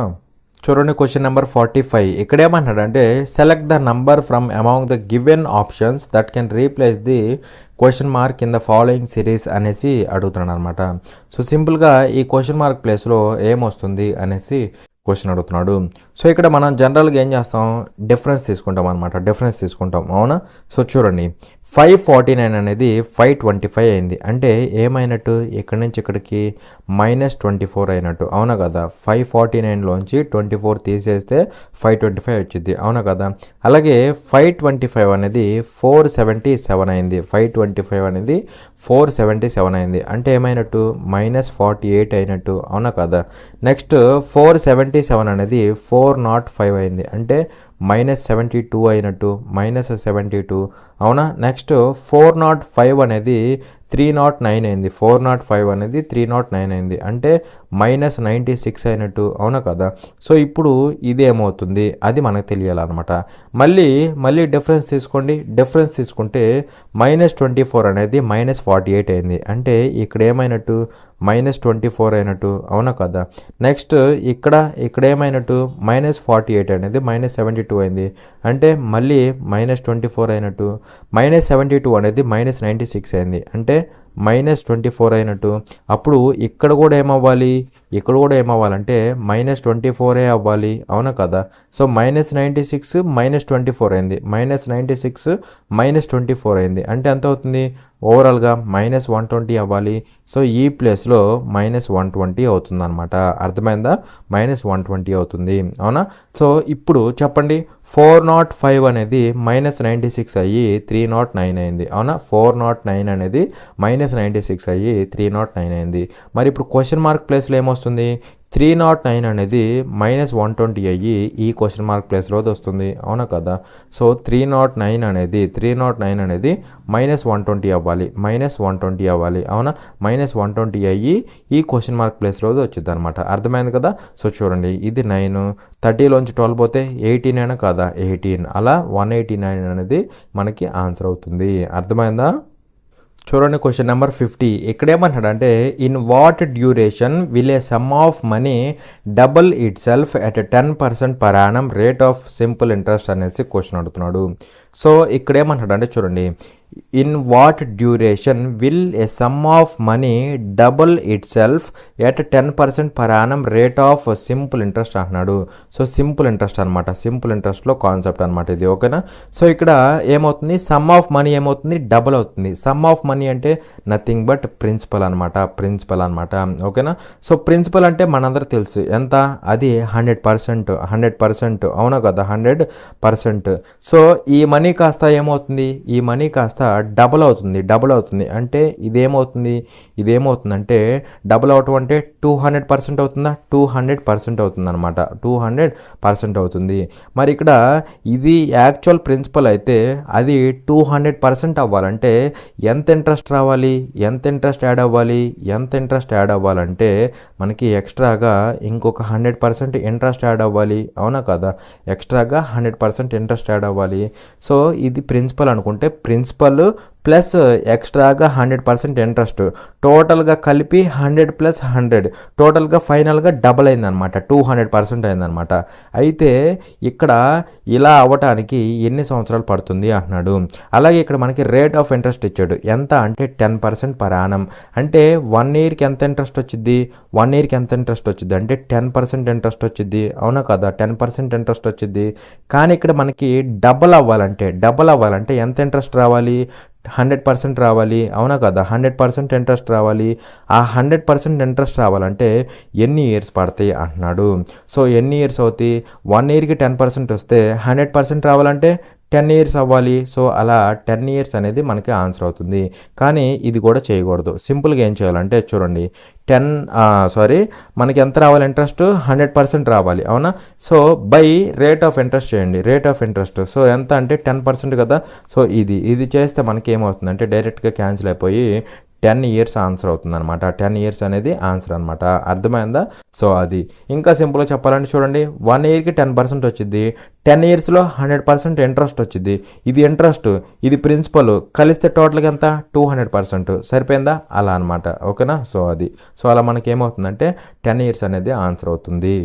చూడండి క్వశ్చన్ నెంబర్ 45. ఇక్కడ ఏమన్నాడంటే select the number from among the given options that can replace the question mark in the following series అనేసి అడుగుతున్నాడు అనమాట. సో సింపుల్గా ఈ క్వశ్చన్ మార్క్ ప్లేస్లో ఏమొస్తుంది అనేసి క్వశ్చన్ అడుగుతున్నాడు. సో ఇక్కడ మనం జనరల్గా ఏం చేస్తాం? డిఫరెన్స్ తీసుకుంటాం. అవునా. సో చూడండి 549 అనేది 525 అయింది. అంటే ఏమైనట్టు? ఇక్కడి నుంచి ఇక్కడికి -24 అయినట్టు. అవునా కదా. 549లోంచి 24 తీసేస్తే 525 వచ్చింది. అవునా కదా. అలాగే 525 అనేది 477 అయింది. 525 అనేది 477 అయింది. అంటే ఏమైనట్టు? -48 అయినట్టు. అవునా కదా. నెక్స్ట్ 477 అనేది 405 అయింది. అంటే -72 అయినట్టు. -72 అవునా. నెక్స్ట్ 405 అనేది 309 అయింది. 405 అనేది 309 అయింది. అంటే -96 అయినట్టు. అవునా కదా. సో ఇప్పుడు ఇదేమవుతుంది అది మనకు తెలియాలన్నమాట. మళ్ళీ డిఫరెన్స్ తీసుకోండి. డిఫరెన్స్ తీసుకుంటే -24 అనేది -48 అయింది. అంటే ఇక్కడ ఏమైనట్టు? -24 అయినట్టు. అవునా కదా. నెక్స్ట్ ఇక్కడ ఏమైనట్టు? -48 అనేది -72 అయింది. అంటే మళ్ళీ -24 అయినట్టు. -72 అనేది -96 అయింది. అంటే -24 అయినట్టు. అప్పుడు ఇక్కడ కూడా ఏమవ్వాలంటే -24 అవ్వాలి. అవునా కదా. సో -96 -24 అయింది. -96 -24 అయింది. అంటే ఎంత అవుతుంది? ఓవరాల్గా -120 అవ్వాలి. సో ఈ ప్లేస్లో -120 అవుతుంది అనమాట. అర్థమైందా? -120 అవుతుంది. అవునా. సో ఇప్పుడు చెప్పండి 405 అనేది -96 అయ్యి 309 అయింది. అవునా. 409 అనేది -96 అయ్యి 309 అయింది. మరి ఇప్పుడు క్వశ్చన్ మార్క్ ప్లేస్లో ఏమొస్తుంది? 309 అనేది -120 అయ్యి ఈ క్వశ్చన్ మార్క్ ప్లేస్లో వస్తుంది. అవునా కదా. సో 309 అనేది -120 అవ్వాలి. -120 అవ్వాలి. అవునా. -120 అయ్యి ఈ క్వశ్చన్ మార్క్ ప్లేస్లో వచ్చింది అనమాట. అర్థమైంది కదా. సో చూడండి ఇది 9, 30లోంచి 12 పోతే 18 అయినా కదా 18. అలా 189 అనేది మనకి ఆన్సర్ అవుతుంది. అర్థమైందా. చూడండి క్వశ్చన్ నెంబర్ 50. ఇక్కడ ఏమంటాడంటే in what duration will a some of money double it self at 10% per annum rate of simple interest అనేసి క్వశ్చన్ అడుగుతున్నాడు. సో ఇక్కడ ఏమంటాడంటే చూడండి in what duration will a some of money double it self at 10% per annum rate of simple interest అంటున్నాడు. So simple interest అనమాట, simple ఇంట్రెస్ట్లో concept అనమాట ఇది. ఓకేనా. సో ఇక్కడ ఏమవుతుంది, సమ్ ఆఫ్ మనీ ఏమవుతుంది, డబుల్ అవుతుంది. సమ్ ఆఫ్ మనీ అంటే నథింగ్ బట్ ప్రిన్సిపల్ అనమాట, ప్రిన్సిపల్ అనమాట. ఓకేనా. సో ప్రిన్సిపల్ అంటే మనందరూ తెలుసు ఎంత, అది 100%, 100%, అవునా కదా, 100%. సో ఈ మనీ కాస్త ఏమవుతుంది, ఈ మనీ కాస్త డబుల్ అవుతుంది, డబుల్ అవుతుంది. అంటే ఇదేమవుతుందంటే డబుల్ అవటం అంటే 200% అవుతుందా, 200% అవుతుంది అనమాట, 200% అవుతుంది. మరి ఇక్కడ ఇది యాక్చువల్ ప్రిన్సిపల్ అయితే అది 200% అవ్వాలంటే ఎంత ఇంట్రెస్ట్ రావాలి, ఎంత ఇంట్రెస్ట్ యాడ్ అవ్వాలి, ఎంత ఇంట్రెస్ట్ యాడ్ అవ్వాలంటే మనకి ఎక్స్ట్రాగా ఇంకొక 100% ఇంట్రెస్ట్ యాడ్ అవ్వాలి, అవునా కదా, ఎక్స్ట్రాగా 100% ఇంట్రెస్ట్ యాడ్ అవ్వాలి. సో ఇది ప్రిన్సిపల్ అనుకుంటే ప్రిన్సిపల్ ప్లస్ ఎక్స్ట్రాగా 100% ఇంట్రెస్ట్, టోటల్గా కలిపి 100 + 100, టోటల్గా ఫైనల్గా డబల్ అయిందనమాట, 200% అయిందనమాట. అయితే ఇక్కడ ఇలా అవ్వటానికి ఎన్ని సంవత్సరాలు పడుతుంది అంటున్నాడు. అలాగే ఇక్కడ మనకి రేట్ ఆఫ్ ఇంట్రెస్ట్ ఇచ్చాడు, ఎంత అంటే 10% పర్ యానం. అంటే 1 ఇయర్కి ఎంత ఇంట్రెస్ట్ వచ్చింది, 1 ఇయర్కి ఎంత ఇంట్రెస్ట్ వచ్చింది అంటే 10% ఇంట్రెస్ట్ వచ్చింది, అవునా కదా, 10% ఇంట్రెస్ట్ వచ్చింది. కానీ ఇక్కడ మనకి డబల్ అవ్వాలంటే ఎంత ఇంట్రెస్ట్ రావాలి, 100% రావాలి, అవునా కదా, 100% ఇంట్రెస్ట్ రావాలి. ఆ 100% ఇంట్రెస్ట్ రావాలంటే ఎన్ని ఇయర్స్ పడతాయి అంటున్నాడు. సో ఎన్ని ఇయర్స్ అవుతాయి, 1 ఇయర్కి 10% వస్తే 100% రావాలంటే 10 ఇయర్స్ అవ్వాలి. సో అలా 10 ఇయర్స్ అనేది మనకి ఆన్సర్ అవుతుంది. కానీ ఇది కూడా చేయకూడదు. సింపుల్గా ఏం చేయాలంటే చూడండి, మనకి ఎంత రావాలి, ఇంట్రెస్ట్ 100% రావాలి, అవునా. So by rate of interest చేయండి, రేట్ ఆఫ్ ఇంట్రెస్ట్. సో ఎంత అంటే 10% కదా. సో ఇది చేస్తే మనకి ఏమవుతుందంటే డైరెక్ట్గా క్యాన్సిల్ అయిపోయి 10 ఇయర్స్ ఆన్సర్ అవుతుంది అనమాట. 10 ఇయర్స్ అనేది ఆన్సర్ అనమాట. అర్థమైందా. సో అది ఇంకా సింపుల్గా చెప్పాలంటే చూడండి, 1 ఇయర్కి 10% వచ్చింది, 10 ఇయర్స్లో 100% ఇంట్రెస్ట్ వచ్చింది. ఇది ఇంట్రెస్ట్, ఇది ప్రిన్సిపల్, కలిస్తే టోటల్గా ఎంత, 200%. సరిపోయిందా, అలా అనమాట. ఓకేనా. సో అలా మనకి ఏమవుతుందంటే 10 ఇయర్స్ అనేది ఆన్సర్ అవుతుంది.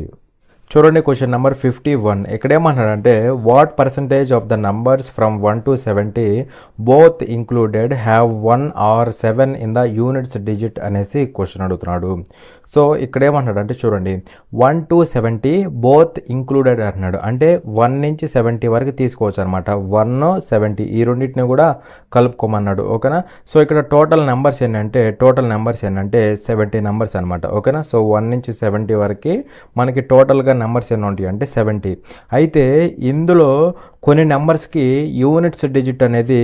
చూడండి క్వశ్చన్ నెంబర్ 51. ఇక్కడ ఏమన్నాడంటే what percentage of the numbers from 1 to 70 both included have 1 or 7 in the units digit అనేసి క్వశ్చన్ అడుగుతున్నాడు. సో ఇక్కడ ఏమన్నాడంటే చూడండి, 1 to 70 బోత్ ఇంక్లూడెడ్ అంటున్నాడు. అంటే 1 నుంచి 70 వరకు తీసుకోవచ్చు అనమాట. 1, 70 ఈ రెండింటిని కూడా కలుపుకోమన్నాడు. ఓకేనా. సో ఇక్కడ టోటల్ నెంబర్స్ ఏంటంటే 70 నెంబర్స్ అనమాట. ఓకేనా. సో 1 నుంచి 70 వరకు మనకి టోటల్గా నెంబర్స్ ఎన్ని ఉంటాయి అంటే 70. అయితే ఇందులో కొన్ని నెంబర్స్కి యూనిట్స్ డిజిట్ అనేది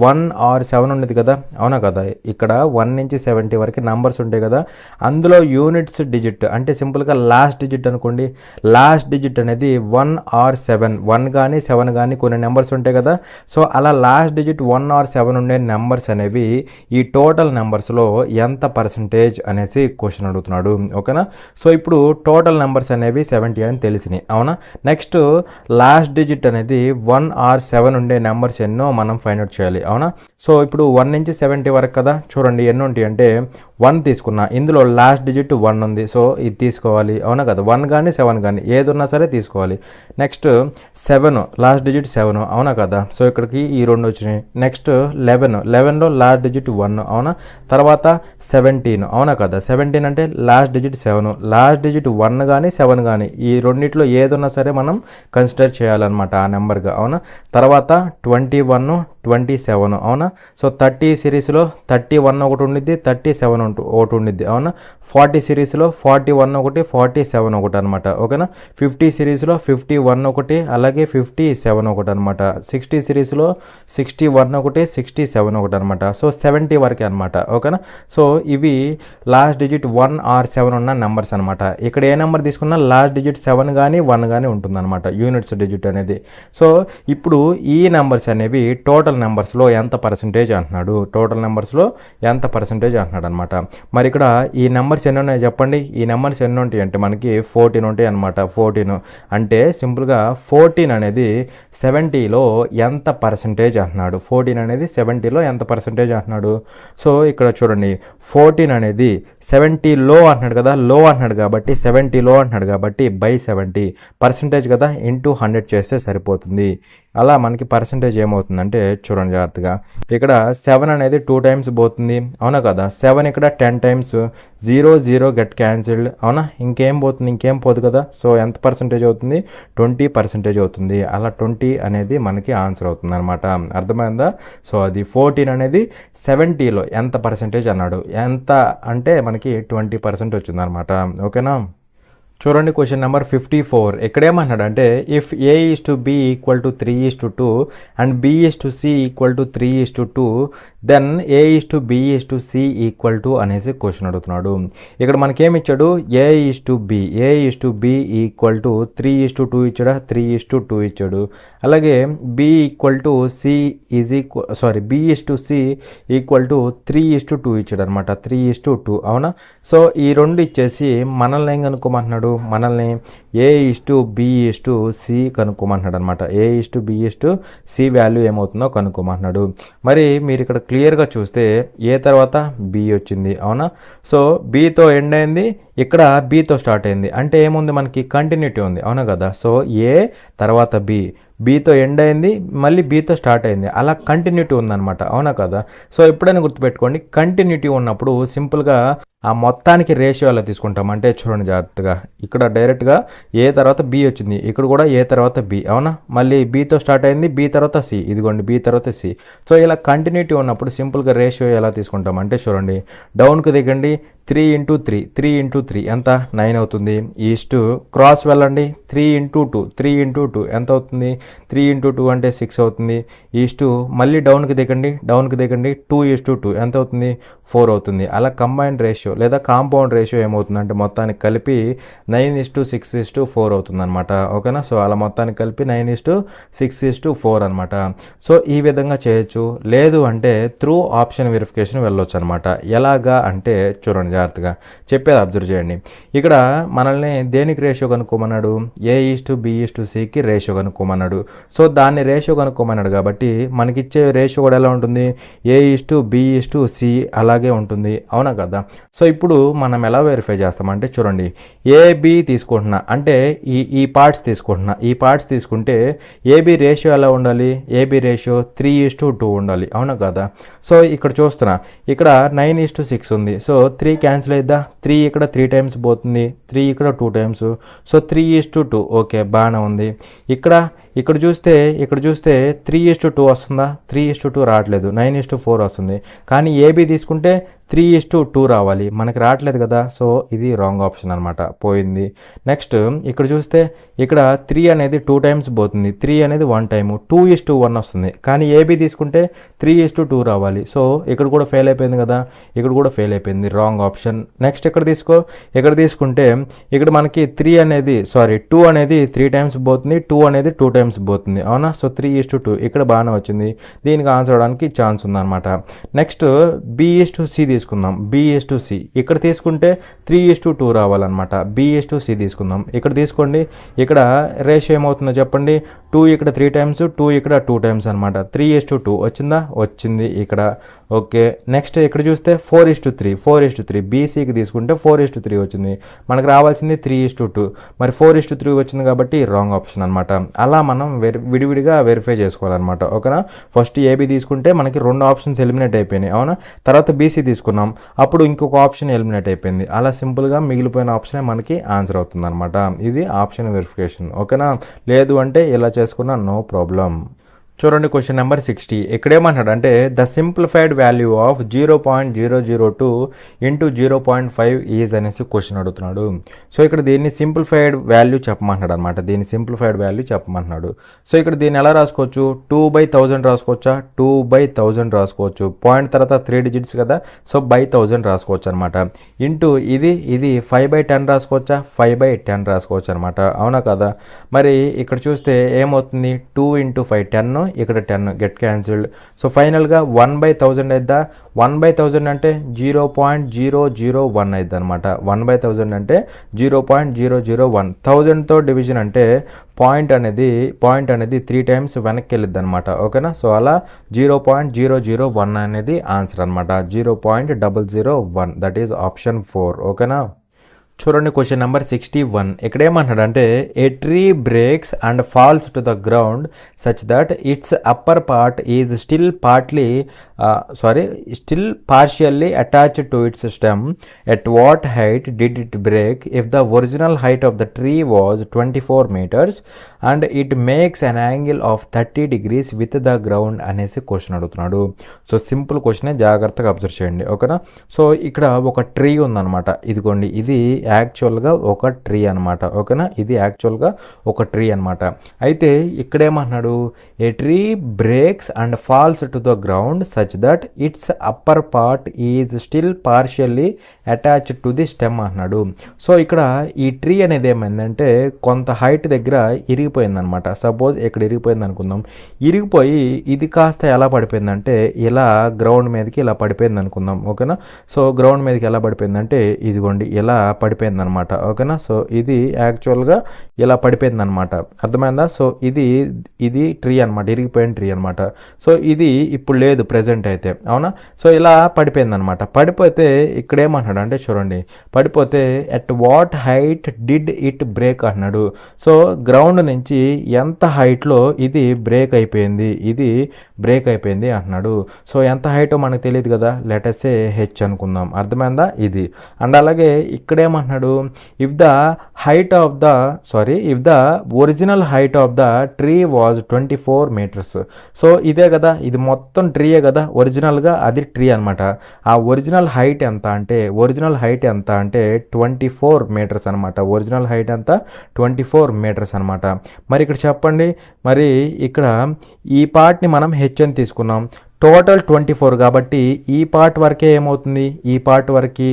1 or 7 ఉండేది కదా, అవునా కదా. ఇక్కడ 1 నుంచి 70 వరకు నెంబర్స్ ఉంటాయి కదా, అందులో యూనిట్స్ డిజిట్ అంటే సింపుల్గా లాస్ట్ డిజిట్ అనుకోండి. లాస్ట్ డిజిట్ అనేది 1 or 7, 1 కానీ 7 కానీ కొన్ని నెంబర్స్ ఉంటాయి కదా. సో అలా లాస్ట్ డిజిట్ 1 or 7 ఉండే నెంబర్స్ అనేవి ఈ టోటల్ నెంబర్స్లో ఎంత పర్సంటేజ్ అనేసి క్వశ్చన్ అడుగుతున్నాడు. ఓకేనా. సో ఇప్పుడు టోటల్ నెంబర్స్ అనేవి 70 అని తెలిసినాయి, అవునా. నెక్స్ట్ లాస్ట్ డిజిట్ అనేది 1 or 7 ఉండే నెంబర్స్ ఎన్నో మనం ఫైండ్ అవుట్ చేయాలి, అవునా. సో ఇప్పుడు 1 నుంచి 70 వరకు కదా, చూడండి ఎన్ని ఉంటాయి అంటే 1 తీసుకున్నా, ఇందులో లాస్ట్ డిజిట్ 1 ఉంది. సో ఇది తీసుకోవాలి, అవునా కదా. 1 కానీ 7 కానీ ఏది ఉన్నా సరే తీసుకోవాలి. నెక్స్ట్ 7, లాస్ట్ డిజిట్ 7, అవునా కదా. సో ఇక్కడికి ఈ 2 వచ్చినాయి. నెక్స్ట్ 11లో లాస్ట్ డిజిట్ 1, అవునా. తర్వాత 17, అవునా కదా. 17 అంటే లాస్ట్ డిజిట్ 7, లాస్ట్ డిజిట్ 1 కానీ 7 కానీ ఈ రెండిట్లో ఏదున్నా సరే మనం కన్సిడర్ చేయాలన్నమాట ఆ నెంబర్గా, అవునా. తర్వాత 21, 27, అవునా. సో 30 సిరీస్లో 31 ఒకటి ఉండిద్ది, 37 ఒకటి ఉండిద్ది, అవునా. 40 సిరీస్లో 41 ఒకటి, 47 ఒకటి అనమాట. ఓకేనా. 50 సిరీస్లో 51 ఒకటి, అలాగే 57 ఒకటి అనమాట. 60 సిరీస్లో 61 ఒకటి, 67 ఒకటి అనమాట. సో 70 వరకే అనమాట. ఓకేనా. సో ఇవి లాస్ట్ డిజిట్ 1 or 7 ఉన్న నెంబర్స్ అనమాట. ఇక్కడ ఏ నెంబర్ తీసుకున్నా లాస్ట్ డిజిట్ 7 కానీ 1 కానీ ఉంటుందన్నమాట యూనిట్స్ డిజిట్ అనేది. సో ఇప్పుడు ఈ నెంబర్స్ అనేవి టోటల్ నెంబర్స్లో ఎంత పర్సంటేజ్ అంటున్నాడు, టోటల్ నెంబర్స్లో ఎంత పర్సంటేజ్ అంటున్నాడు అనమాట. మరి ఇక్కడ ఈ నెంబర్స్ ఎన్ని ఉన్నాయి చెప్పండి. ఈ నెంబర్స్ ఎన్ని ఉంటాయి అంటే మనకి 14 ఉంటాయి అనమాట. 14 అంటే సింపుల్గా 14 అనేది 70లో ఎంత పర్సంటేజ్ అంటున్నాడు. 14 అనేది 70లో ఎంత పర్సంటేజ్ అంటున్నాడు. సో ఇక్కడ చూడండి 14 అనేది 70లో అంటున్నాడు కదా, లో అంటున్నాడు కాబట్టి 70లో అంటున్నాడు కాబట్టి బై 70 పర్సెంటేజ్ కదా ఇంటూ 100 చేస్తే సరిపోతుంది. అలా మనకి పర్సెంటేజ్ ఏమవుతుందంటే చూడండి జాగ్రత్తగా, ఇక్కడ 7 అనేది 2 టైమ్స్ పోతుంది అవునా కదా, 7 ఇక్కడ 10 టైమ్స్, 0 0 గెట్ క్యాన్సిల్డ్ అవునా, ఇంకేం పోతుంది, ఇంకేం పోదు కదా. సో ఎంత పర్సెంటేజ్ అవుతుంది, 20% అవుతుంది. అలా 20 అనేది మనకి ఆన్సర్ అవుతుంది అనమాట. అర్థమైందా? సో అది 14 అనేది 70లో ఎంత పర్సెంటేజ్ అన్నాడు, ఎంత అంటే మనకి 20% వచ్చింది అనమాట. ఓకేనా. చూడండి క్వశ్చన్ నెంబర్ 54. ఇక్కడ ఏమన్నాడంటే if A is to B equal to 3 is to 2 and B is to C equal to 3 is to 2 then A is to B is to C equal to అనేసి క్వశ్చన్ అడుగుతున్నాడు. ఇక్కడ మనకేమి ఇచ్చాడు, A is to B equal to 3 is to 2 ఇచ్చాడా, 3 is to 2 ఇచ్చాడు. అలాగే B equal to C B is to C equal to 3 is to 2 ఇచ్చాడు అనమాట, 3 is to 2 అవునా. సో ఈ రెండు ఇచ్చేసి మనల్ని ఏం కనుక్కోమంటున్నాడు, మనల్ని A is to B is to C కనుక్కోమంటున్నాడు అనమాట. A is to B is to C value ఏమవుతుందో కనుక్కోమంటున్నాడు. మరి మీరు ఇక్కడ క్లియర్గా చూస్తే A తర్వాత B వచ్చింది అవునా. సో Bతో ఎండ్ అయింది, ఇక్కడ Bతో స్టార్ట్ అయింది, అంటే ఏముంది మనకి కంటిన్యూటీ ఉంది అవునా కదా. సో A తర్వాత Bతో ఎండ్ అయింది, మళ్ళీ Bతో స్టార్ట్ అయింది, అలా కంటిన్యూటీ ఉందన్నమాట అవునా కదా. సో ఎప్పుడైనా గుర్తుపెట్టుకోండి, కంటిన్యూటీ ఉన్నప్పుడు సింపుల్గా ఆ మొత్తానికి రేషియో అలా తీసుకుంటాం. అంటే చూడండి జాగ్రత్తగా, ఇక్కడ డైరెక్ట్గా A తర్వాత B వచ్చింది, ఇక్కడ కూడా A తర్వాత B అవునా, మళ్ళీ Bతో స్టార్ట్ అయింది, B తర్వాత C, ఇదిగోండి B తర్వాత C. సో ఇలా కంటిన్యూటీ ఉన్నప్పుడు సింపుల్గా రేషియో ఎలా తీసుకుంటాం అంటే చూడండి, డౌన్కి దిగండి, 3 into 3 ఎంత 9 అవుతుంది. ఈస్ట్ క్రాస్ వెళ్ళండి, 3 into 2 ఎంత అవుతుంది, 3 into 2 అంటే 6 అవుతుంది. ఈస్ట్ మళ్ళీ డౌన్కి దిగండి 2 is to 2 ఎంత అవుతుంది, 4 అవుతుంది. అలా కంబైన్డ్ రేషియో లేదా కాంపౌండ్ రేషియో ఏమవుతుందంటే మొత్తానికి కలిపి 9 is to 6 is to 4 అవుతుంది అనమాట. ఓకేనా. సో అలా మొత్తానికి కలిపి 9 is to 6 is to 4 అనమాట. సో ఈ విధంగా చేయొచ్చు, లేదు అంటే త్రూ ఆప్షన్ వెరిఫికేషన్ వెళ్ళొచ్చు అనమాట. ఎలాగా అంటే చూడండి జాగ్రత్తగా చెప్పేది అబ్జర్వ్ చేయండి. ఇక్కడ మనల్ని దేనికి రేషియో కనుక్కోమన్నాడు, A is to B is to Cకి రేషియో కనుక్కోమన్నాడు. సో దాన్ని రేషియో కనుక్కోమన్నాడు కాబట్టి మనకిచ్చే రేషియో కూడా ఎలా ఉంటుంది, A is to B is to C అలాగే ఉంటుంది అవునా కదా. సో ఇప్పుడు మనం ఎలా వెరిఫై చేస్తామంటే చూడండి, AB తీసుకుంటున్నా అంటే ఈ పార్ట్స్ తీసుకుంటే AB రేషియో ఎలా ఉండాలి, AB రేషియో 3 is to 2 ఉండాలి అవునా కదా. సో ఇక్కడ చూస్తున్నా, ఇక్కడ 9 is to 6 ఉంది. సో 3 క్యాన్సిల్ అయిద్దా, 3 ఇక్కడ 3 టైమ్స్ పోతుంది, 3 ఇక్కడ 2 times, so 3 is to 2 okay బాగానే ఉంది. ఇక్కడ చూస్తే 3 is to 2 వస్తుందా, 3 is to 2 రావట్లేదు, 9 is to 4 వస్తుంది. కానీ AB తీసుకుంటే 3 is to 2 రావాలి, మనకి రావట్లేదు కదా. సో ఇది రాంగ్ ఆప్షన్ అనమాట, పోయింది. నెక్స్ట్ ఇక్కడ చూస్తే ఇక్కడ 3 అనేది 2 టైమ్స్ పోతుంది, 3 అనేది 1 టైము, 2 is to 1 వస్తుంది. కానీ AB తీసుకుంటే 3 is to 2 రావాలి. సో ఇక్కడ కూడా ఫెయిల్ అయిపోయింది కదా, ఇక్కడ కూడా ఫెయిల్ అయిపోయింది, రాంగ్ ఆప్షన్. నెక్స్ట్ ఇక్కడ తీసుకుంటే ఇక్కడ మనకి 2 అనేది 3 టైమ్స్ పోతుంది, 2 అనేది 2 టైమ్స్ పోతుంది అవునా. సో 3 is to 2 ఇక్కడ బాగానే వచ్చింది, దీనికి ఆన్సర్ అవడానికి ఛాన్స్ ఉందన్నమాట. Next B is to C తీసుకుందాం, B is to C ఇక్కడ తీసుకుంటే 3 is to 2 రావాలన్నమాట. B is to C తీసుకుందాం, ఇక్కడ తీసుకోండి, ఇక్కడ రేషియో ఏమవుతుందో చెప్పండి, 2 ఇక్కడ 3 టైమ్స్, 2 ఇక్కడ 2 టైమ్స్ అనమాట. 3 is to 2 వచ్చింది ఇక్కడ. ఓకే. నెక్స్ట్ ఇక్కడ చూస్తే 4 is to 3 BCకి తీసుకుంటే 4 is to 3 వచ్చింది, మనకు రావాల్సింది 3 is to 2, మరి 4 is to 3 వచ్చింది కాబట్టి రాంగ్ ఆప్షన్ అనమాట. అలా మనం విడివిడిగా వెరిఫై చేసుకోవాలన్నమాట. ఓకేనా. ఫస్ట్ AB తీసుకుంటే మనకి 2 ఆప్షన్స్ ఎలిమినేట్ అయిపోయినాయి అవునా, తర్వాత BC తీసుకున్నాం, అప్పుడు ఇంకొక ఆప్షన్ ఎలిమినేట్ అయిపోయింది. అలా సింపుల్గా మిగిలిపోయిన ఆప్షనే మనకి ఆన్సర్ అవుతుంది అనమాట. ఇది ఆప్షన్ వెరిఫికేషన్. ఓకేనా. లేదు అంటే ఇలా చేసుకున్నా నో ప్రాబ్లం. చూడండి క్వశ్చన్ నెంబర్ 60. ఇక్కడ ఏమంటాడు అంటే the simplified value of 0.002 into 0.5 is అనేసి క్వశ్చన్ అడుగుతున్నాడు. సో ఇక్కడ దీన్ని సింప్లిఫైడ్ వాల్యూ చెప్పమంటున్నాడు అనమాట. సో ఇక్కడ దీన్ని ఎలా రాసుకోవచ్చు, 2/1000 రాసుకోవచ్చా, 2/1000 రాసుకోవచ్చు. పాయింట్ తర్వాత 3 డిజిట్స్ కదా, సో 1000 రాసుకోవచ్చు అనమాట. ఇంటూ ఇది 5/10 రాసుకోవచ్చా, 5/10 రాసుకోవచ్చు అనమాట అవునా కదా. మరి ఇక్కడ చూస్తే ఏమవుతుంది, 2 into 5 10, ఇక్కడ 10 గెట్ క్యాన్సిల్డ్. సో ఫైనల్గా 1/1000 అయిద్దా, 1/1000 అంటే 0.001 అయిద్ది అనమాట. 1/1000 అంటే 0.001, 1000తో డివిజన్ అంటే పాయింట్ అనేది 3 టైమ్స్ వెనక్కి వెళ్ళిద్ది అనమాట. ఓకేనా. సో అలా 0.001 అనేది ఆన్సర్ అనమాట, 0.001, దట్ ఈజ్ ఆప్షన్ 4. ఓకేనా. చూడండి క్వశ్చన్ నెంబర్ 61. ఇక్కడ ఏమంటాడంటే a tree breaks and falls to the ground such that its upper part is still partially attached to its stem. At what height did it break if the original height of the tree was 24 meters and it makes an angle of 30 degrees with the ground అనేసి question అడుగుతున్నాడు. So simple క్వశ్చనే, జాగ్రత్తగా observe చేయండి, ఓకేనా. So ఇక్కడ ఒక tree ఉందన్నమాట, ఇదిగోండి, ఇది యాక్చువల్గా ఒక ట్రీ అనమాట, ఓకేనా. ఇది యాక్చువల్గా ఒక ట్రీ అనమాట. అయితే ఇక్కడేమన్నాడు, a tree breaks and falls to the ground such that its upper part is still partially attached to the stem అన్నాడు. సో ఇక్కడ ఈ ట్రీ అనేది ఏమైందంటే కొంత హైట్ దగ్గర ఇరిగిపోయిందనమాట. సపోజ్ ఇక్కడ ఇరిగిపోయింది అనుకుందాం, ఇరిగిపోయి ఇది కాస్త ఎలా పడిపోయిందంటే ఇలా గ్రౌండ్ మీదకి ఇలా పడిపోయింది అనుకుందాం, ఓకేనా. సో గ్రౌండ్ మీదకి ఎలా పడిపోయిందంటే ఇదిగోండి ఇలా పడిపోయింది అనమాట, ఓకేనా. సో ఇది యాక్చువల్గా ఇలా పడిపోయింది అనమాట, అర్థమైందా. సో ఇది ట్రీ అనమాట, ఇరిగిపోయిన ట్రీ అనమాట. సో ఇది ఇప్పుడు లేదు ప్రెజెంట్ అయితే, అవునా. సో ఇలా పడిపోయింది అనమాట. పడిపోతే ఇక్కడ ఏమన్నాడు అంటే చూడండి, పడిపోతే at what height did it break అన్నాడు. సో గ్రౌండ్ నుంచి ఎంత హైట్లో ఇది బ్రేక్ అయిపోయింది అంటున్నాడు. సో ఎంత హైటో మనకు తెలియదు కదా, లెటర్సే హెచ్ అనుకుందాం, అర్థమైందా ఇది. అండ్ అలాగే ఇక్కడేమంటున్నాడు, if the original height of the tree was 24 meters. So ఇదే కదా, ఇది మొత్తం ట్రీయే కదా, ఒరిజినల్గా అది ట్రీ అనమాట. ఆ ఒరిజినల్ హైట్ ఎంత అంటే 24 meters అనమాట. ఒరిజినల్ హైట్ ఎంత 24 meters అనమాట. మరి ఇక్కడ చెప్పండి, మరి ఇక్కడ ఈ పార్ట్ని మనం హెచ్ అని తీసుకున్నాం, టోటల్ 24 కాబట్టి ఈ పార్ట్ వరకే ఏమవుతుంది, ఈ పార్ట్ వరకు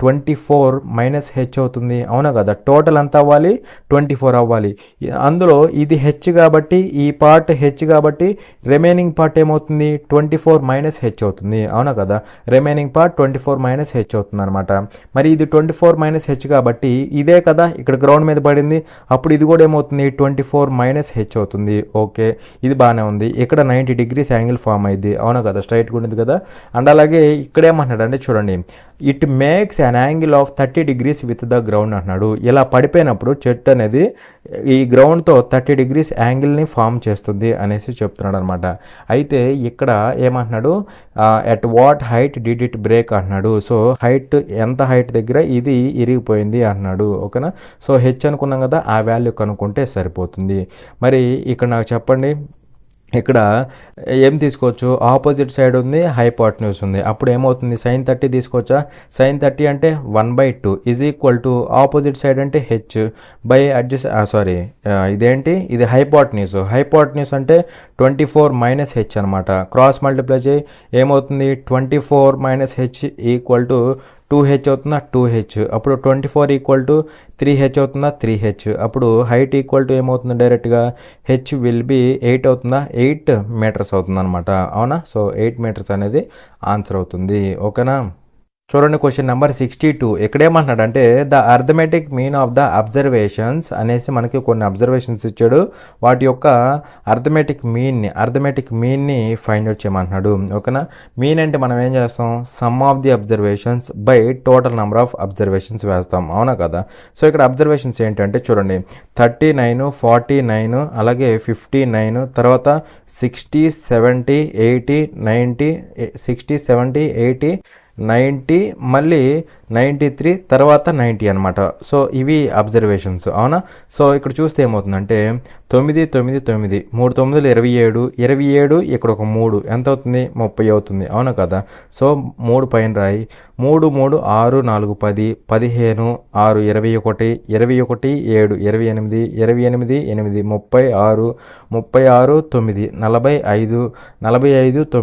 24 మైనస్ హెచ్ అవుతుంది, అవునా కదా. టోటల్ ఎంత అవ్వాలి, 24 అవ్వాలి. అందులో ఇది హెచ్ కాబట్టి, ఈ పార్ట్ హెచ్ కాబట్టి రిమైనింగ్ పార్ట్ ఏమవుతుంది, 24 మైనస్ హెచ్ అవుతుంది, అవునా కదా. రిమైనింగ్ పార్ట్ 24 మైనస్ హెచ్ అవుతుంది అనమాట. మరి ఇది 24 మైనస్ హెచ్ కాబట్టి ఇదే కదా ఇక్కడ గ్రౌండ్ మీద పడింది, అప్పుడు ఇది కూడా ఏమవుతుంది 24 మైనస్ హెచ్ అవుతుంది. ఓకే, ఇది బాగానే ఉంది. ఇక్కడ 90 degrees యాంగిల్ ఫామ్ అయింది, అవునా కదా, స్ట్రైట్గా ఉండేది కదా. అండ్ అలాగే ఇక్కడ ఏమంటున్నాడు అంటే చూడండి, it makes an angle of 30 degrees with the ground అంటున్నాడు. ఇలా పడిపోయినప్పుడు చెట్టు అనేది ఈ గ్రౌండ్తో 30 degrees యాంగిల్ని ఫామ్ చేస్తుంది అనేసి చెప్తున్నాడు అనమాట. అయితే ఇక్కడ ఏమంటున్నాడు, at what height did it break అంటున్నాడు. సో హైట్ ఎంత హైట్ దగ్గర ఇది ఇరిగిపోయింది అంటున్నాడు, ఓకేనా. సో హెచ్ అనుకున్నాం కదా, ఆ వాల్యూ కనుక్కుంటే సరిపోతుంది. మరి ఇక్కడ నాకు చెప్పండి, ఇక్కడ ఏం తీసుకోవచ్చు, ఆపోజిట్ సైడ్ ఉంది, హైపోటెన్యూస్ ఉంది, అప్పుడు ఏమవుతుంది sin 30 తీసుకోవచ్చా. sin 30 అంటే 1/2 is equal to opposite side అంటే హెచ్ బై ఇదేంటి, ఇది హైపోటెన్యూస్ అంటే 24 మైనస్ హెచ్ అనమాట. క్రాస్ మల్టిప్లై చేయి, ఏమవుతుంది 24 minus H equal to 2h అవుతుందా, 2h. అప్పుడు 24 ఈక్వల్ టు 3h అవుతుందా, 3h. అప్పుడు హైట్ ఈక్వల్ టు ఏమవుతుంది, డైరెక్ట్గా హెచ్ విల్ బి 8 అవుతుందా, 8 meters అవుతుంది అనమాట, అవునా. సో 8 meters అనేది ఆన్సర్ అవుతుంది, ఓకేనా. చూడండి క్వశ్చన్ నెంబర్ 62. ఇక్కడేమంటున్నాడంటే the arithmetic mean of the observations అనేసి మనకి కొన్ని అబ్జర్వేషన్స్ ఇచ్చాడు, వాటి యొక్క అర్థమెటిక్ మీన్ని ఫైండ్ అవుట్ చేయమంటున్నాడు, ఓకేనా. మీన్ అంటే మనం ఏం చేస్తాం, some of the observations by total number of observations వేస్తాం, అవునా కదా. సో ఇక్కడ అబ్జర్వేషన్స్ ఏంటంటే చూడండి, 39, 49, అలాగే 59, తర్వాత 60, 70, 80, 90, 60, 70, 80, 90, మళ్ళీ 93, తర్వాత 90 అనమాట. సో ఇవి అబ్జర్వేషన్స్, అవునా. సో ఇక్కడ చూస్తే ఏమవుతుందంటే 9, 9, 9, 3 9 27, ఇక్కడ ఒక 3 ఎంత అవుతుంది, 30 అవుతుంది, అవునా కదా. సో 3 పైన రాయి, 3 3 6 4 10, 15 6 21, 21 7 28, 28 8 36, 36 9, 45 45 9, 54 54 9, 54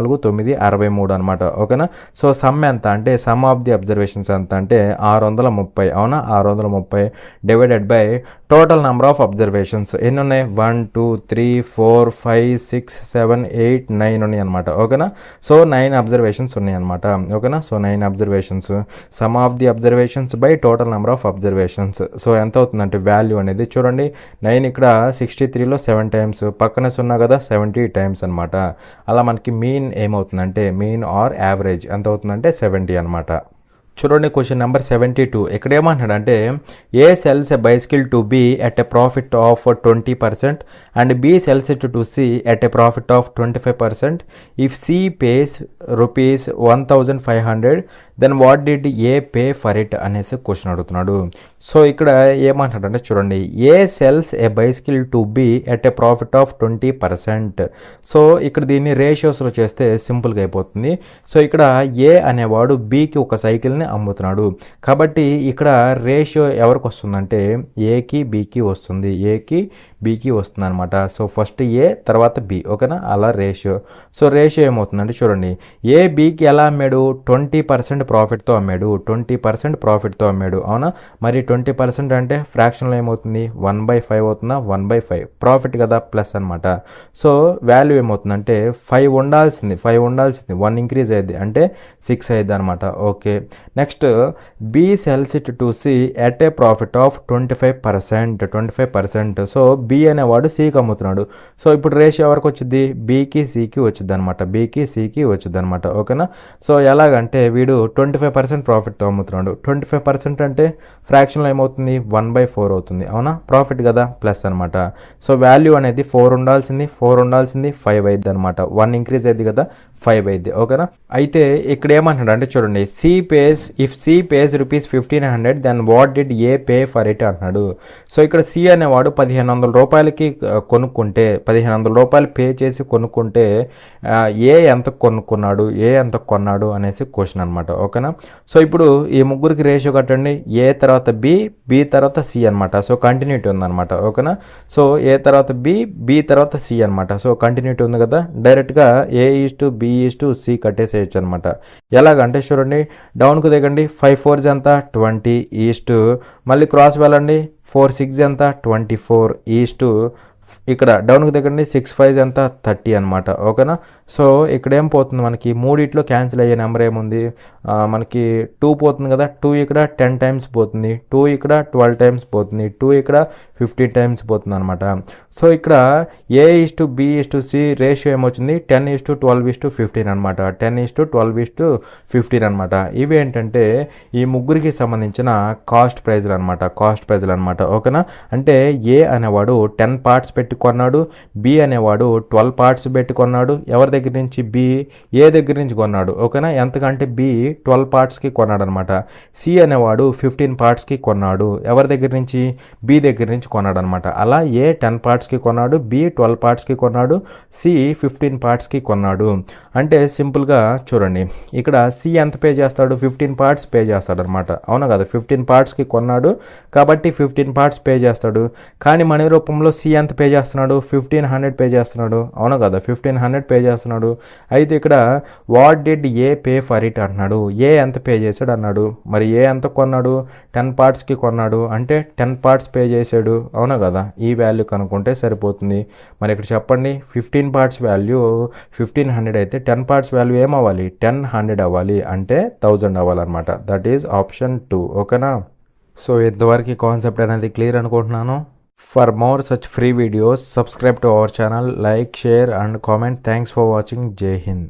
9, 63 అనమాట, ఓకేనా. సో సమ్ ఎంత అంటే సమ్ ఆఫ్ ది అబ్జర్వేషన్స్ ఎంత అంటే 630, అవునా. 630 divided by total number of observations ఎన్ని ఉన్నాయి, 1 2 3 4 5 6 7 8 9 ఉన్నాయి అనమాట, ఓకేనా. సో 9 అబ్జర్వేషన్స్ ఉన్నాయి అనమాట, ఓకేనా. So 9 observations, some of the observations by total number of observations. So ఎంత అవుతుందంటే వాల్యూ అనేది చూడండి, 9 ఇక్కడ 63లో 7 times, పక్కన 0 కదా 70 times అనమాట. అలా మనకి మీన్ ఏమవుతుందంటే మీన్ ఆర్ యావరేజ్ ఎంత అవుతుందంటే 70 అనమాట. చూడండి క్వశ్చన్ నెంబర్ 72. ఇక్కడ ఏమంటున్నాడంటే A sells a bicycle to B at a profit of 20% and B sells it to C at a profit of 25%. If C pays rupees 1500 then what did A pay for it అనేసి question అడుగుతున్నాడు. So ఇక్కడ ఏమంటాడంటే చూడండి, A sells a bicycle to B at a profit of 20%. So ఇక్కడ దీన్ని రేషియోస్లో చేస్తే సింపుల్గా అయిపోతుంది. సో ఇక్కడ ఏ అనేవాడు బికి ఒక సైకిల్ని అమ్ముతున్నాడు కాబట్టి ఇక్కడ రేషియో ఎవరికి వస్తుందంటే ఏకి బికి వస్తుంది, ఏకి బికి వస్తుంది అనమాట. సో ఫస్ట్ ఏ తర్వాత బి, ఓకేనా, అలా రేషియో. సో రేషియో ఏమవుతుందంటే చూడండి, ఏ బికి ఎలా అమ్మాడు, 20% ప్రాఫిట్తో అమ్మాడు, 20% ప్రాఫిట్తో అమ్మాడు, అవునా. మరి 20% అంటే ఫ్రాక్షన్లో ఏమవుతుంది, 1/5 అవుతుందా, 1/5 ప్రాఫిట్ కదా, ప్లస్ అనమాట. సో వాల్యూ ఏమవుతుందంటే 5 ఉండాల్సింది, 1 ఇంక్రీజ్ అయ్యింది అంటే 6 అయ్యింది అనమాట. Okay, next B sells it to C at a profit of 25%. So B అనేవాడు సికి అమ్ముతున్నాడు. సో ఇప్పుడు రేషియో ఎవరికి వచ్చింది, బికి సికి వచ్చింది అనమాట, బికి సికి వచ్చింది అనమాట, ఓకేనా. సో ఎలాగంటే వీడు 25% ప్రాఫిట్తో అమ్ముతున్నాడు, 25% అంటే ఫ్రాక్షన్లో ఏమవుతుంది, 1/4 అవుతుంది, అవునా, ప్రాఫిట్ కదా, ప్లస్ అనమాట. సో వాల్యూ అనేది 4 ఉండాల్సింది, 5 అయింది అనమాట, 1 ఇంక్రీజ్ అయింది కదా, 5 అయింది, ఓకేనా. అయితే ఇక్కడ ఏమంటున్నాడు అంటే చూడండి, if C pays rupees 1500 then what did A pay for it అంటున్నాడు. సో ఇక్కడ సి అనేవాడు 1500 రూపాయలకి కొనుక్కుంటే, 1500 రూపాయలు పే చేసి కొనుక్కుంటే ఏ ఎంత కొన్నాడు అనేసి క్వశ్చన్ అనమాట, ఓకేనా. సో ఇప్పుడు ఈ ముగ్గురికి రేషియో కట్టండి, ఏ తర్వాత బి తర్వాత సి అనమాట. సో కంటిన్యూటీ ఉందన్నమాట, ఓకేనా. సో ఏ తర్వాత బి తర్వాత సి అనమాట. సో కంటిన్యూటీ ఉంది కదా, డైరెక్ట్గా A:B:C కట్టేసేయచ్చు అనమాట. ఎలాగంటే చూడండి, డౌన్కు దిగండి, 5 4 ఎంత 20 మళ్ళీ క్రాస్ వెళ్ళండి, 4 6 ఎంత 24 ఇక్కడ డౌన్కి దగ్గరండి 6 5 ఎంత 30 అనమాట, ఓకేనా. సో ఇక్కడ ఏం పోతుంది మనకి, మూడిట్లో క్యాన్సిల్ అయ్యే నెంబర్ ఏముంది మనకి, 2 పోతుంది కదా, 2 ఇక్కడ 10 టైమ్స్ పోతుంది, 2 ఇక్కడ 12 టైమ్స్ పోతుంది, 2 ఇక్కడ 15 టైమ్స్ పోతుంది అనమాట. సో ఇక్కడ A:B:C రేషియో ఏమొచ్చింది, 10:12:15 అనమాట, 10:12:15 అనమాట. ఇవి ఏంటంటే ఈ ముగ్గురికి సంబంధించిన కాస్ట్ ప్రైజ్లు అనమాట, ఓకేనా. అంటే ఏ అనేవాడు 10 పార్ట్స్ పెట్టి కొన్నాడు, బి అనేవాడు 12 పార్ట్స్ పెట్టి కొన్నాడు. ఎవరి దగ్గర నుంచి, ఏ దగ్గర నుంచి కొన్నాడు, ఓకేనా. ఎంతకంటే బి 12 పార్ట్స్కి కొన్నాడు అనమాట. సి అనేవాడు 15 పార్ట్స్కి కొన్నాడు. ఎవరి దగ్గర నుంచి, బి దగ్గర నుంచి కొన్నాడు అనమాట. అలా ఏ 10 పార్ట్స్కి కొన్నాడు, బి 12 పార్ట్స్కి కొన్నాడు, సి 15 పార్ట్స్కి కొన్నాడు. అంటే సింపుల్గా చూడండి, ఇక్కడ సి ఎంత పే చేస్తాడు, 15 పార్ట్స్ పే చేస్తాడు అనమాట, అవునా కదా. 15 పార్ట్స్కి కొన్నాడు కాబట్టి 15 పార్ట్స్ పే చేస్తాడు. కానీ మనీ రూపంలో సి ఎంత పే చేస్తున్నాడు, 1500 పే చేస్తున్నాడు, అవునా కదా, 1500 పే చేస్తున్నాడు. అయితే ఇక్కడ what did A pay for it అంటున్నాడు, ఏ ఎంత పే చేశాడు అన్నాడు. మరి ఏ ఎంత కొన్నాడు, 10 పార్ట్స్కి కొన్నాడు అంటే 10 పార్ట్స్ పే చేశాడు, అవునా కదా. ఈ వాల్యూ కనుక్కుంటే సరిపోతుంది. మరి ఇక్కడ చెప్పండి, 15 పార్ట్స్ వాల్యూ 1500 అయితే 10 పార్ట్స్ వాల్యూ ఏమవ్వాలి, 1000 అవ్వాలి, అంటే 1000 అవ్వాలన్నమాట. దట్ ఈజ్ ఆప్షన్ 2, ఓకేనా. సో ఇంతవరకు కాన్సెప్ట్ అనేది క్లియర్ అనుకుంటున్నాను. For more such free videos, subscribe to our channel, like, share and comment. Thanks for watching. Jai Hind.